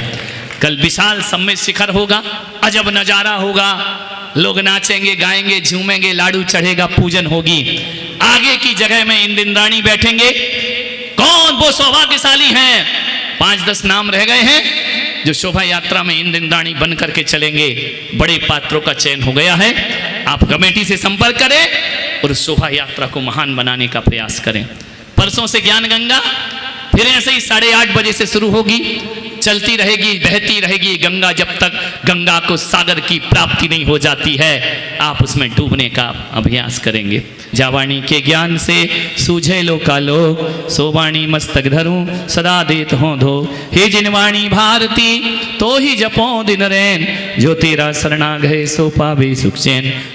कल विशाल सम्मेद शिखर होगा, अजब नजारा होगा। लोग नाचेंगे, गाएंगे, झूमेंगे, लाडू चढ़ेगा, पूजन होगी। आगे की जगह में इंद्राणी बैठेंगे। कौन वो सौभाग्यशाली हैं? 5-10 नाम रह गए हैं जो शोभा यात्रा में इंद्राणी बन करके चलेंगे। बड़े पात्रों का चयन हो गया है। आप कमेटी से संपर्क करें और शोभा यात्रा को महान बनाने का प्रयास करें। परसों से ज्ञान गंगा फिर ऐसे ही 8:30 बजे से शुरू होगी, चलती रहेगी, बहती रहेगी गंगा जब तक गंगा को सागर की प्राप्ति नहीं हो जाती है। आप उसमें डूबने का अभ्यास करेंगे। जावाणी के ज्ञान से सूझे लोकालोक, सोवाणी मस्तक धरूं सदा देत हों धो। हे जिनवाणी भारती तो ही जपो दिन रैन, जो तेरा शरणा गए सो पावे सुख चैन।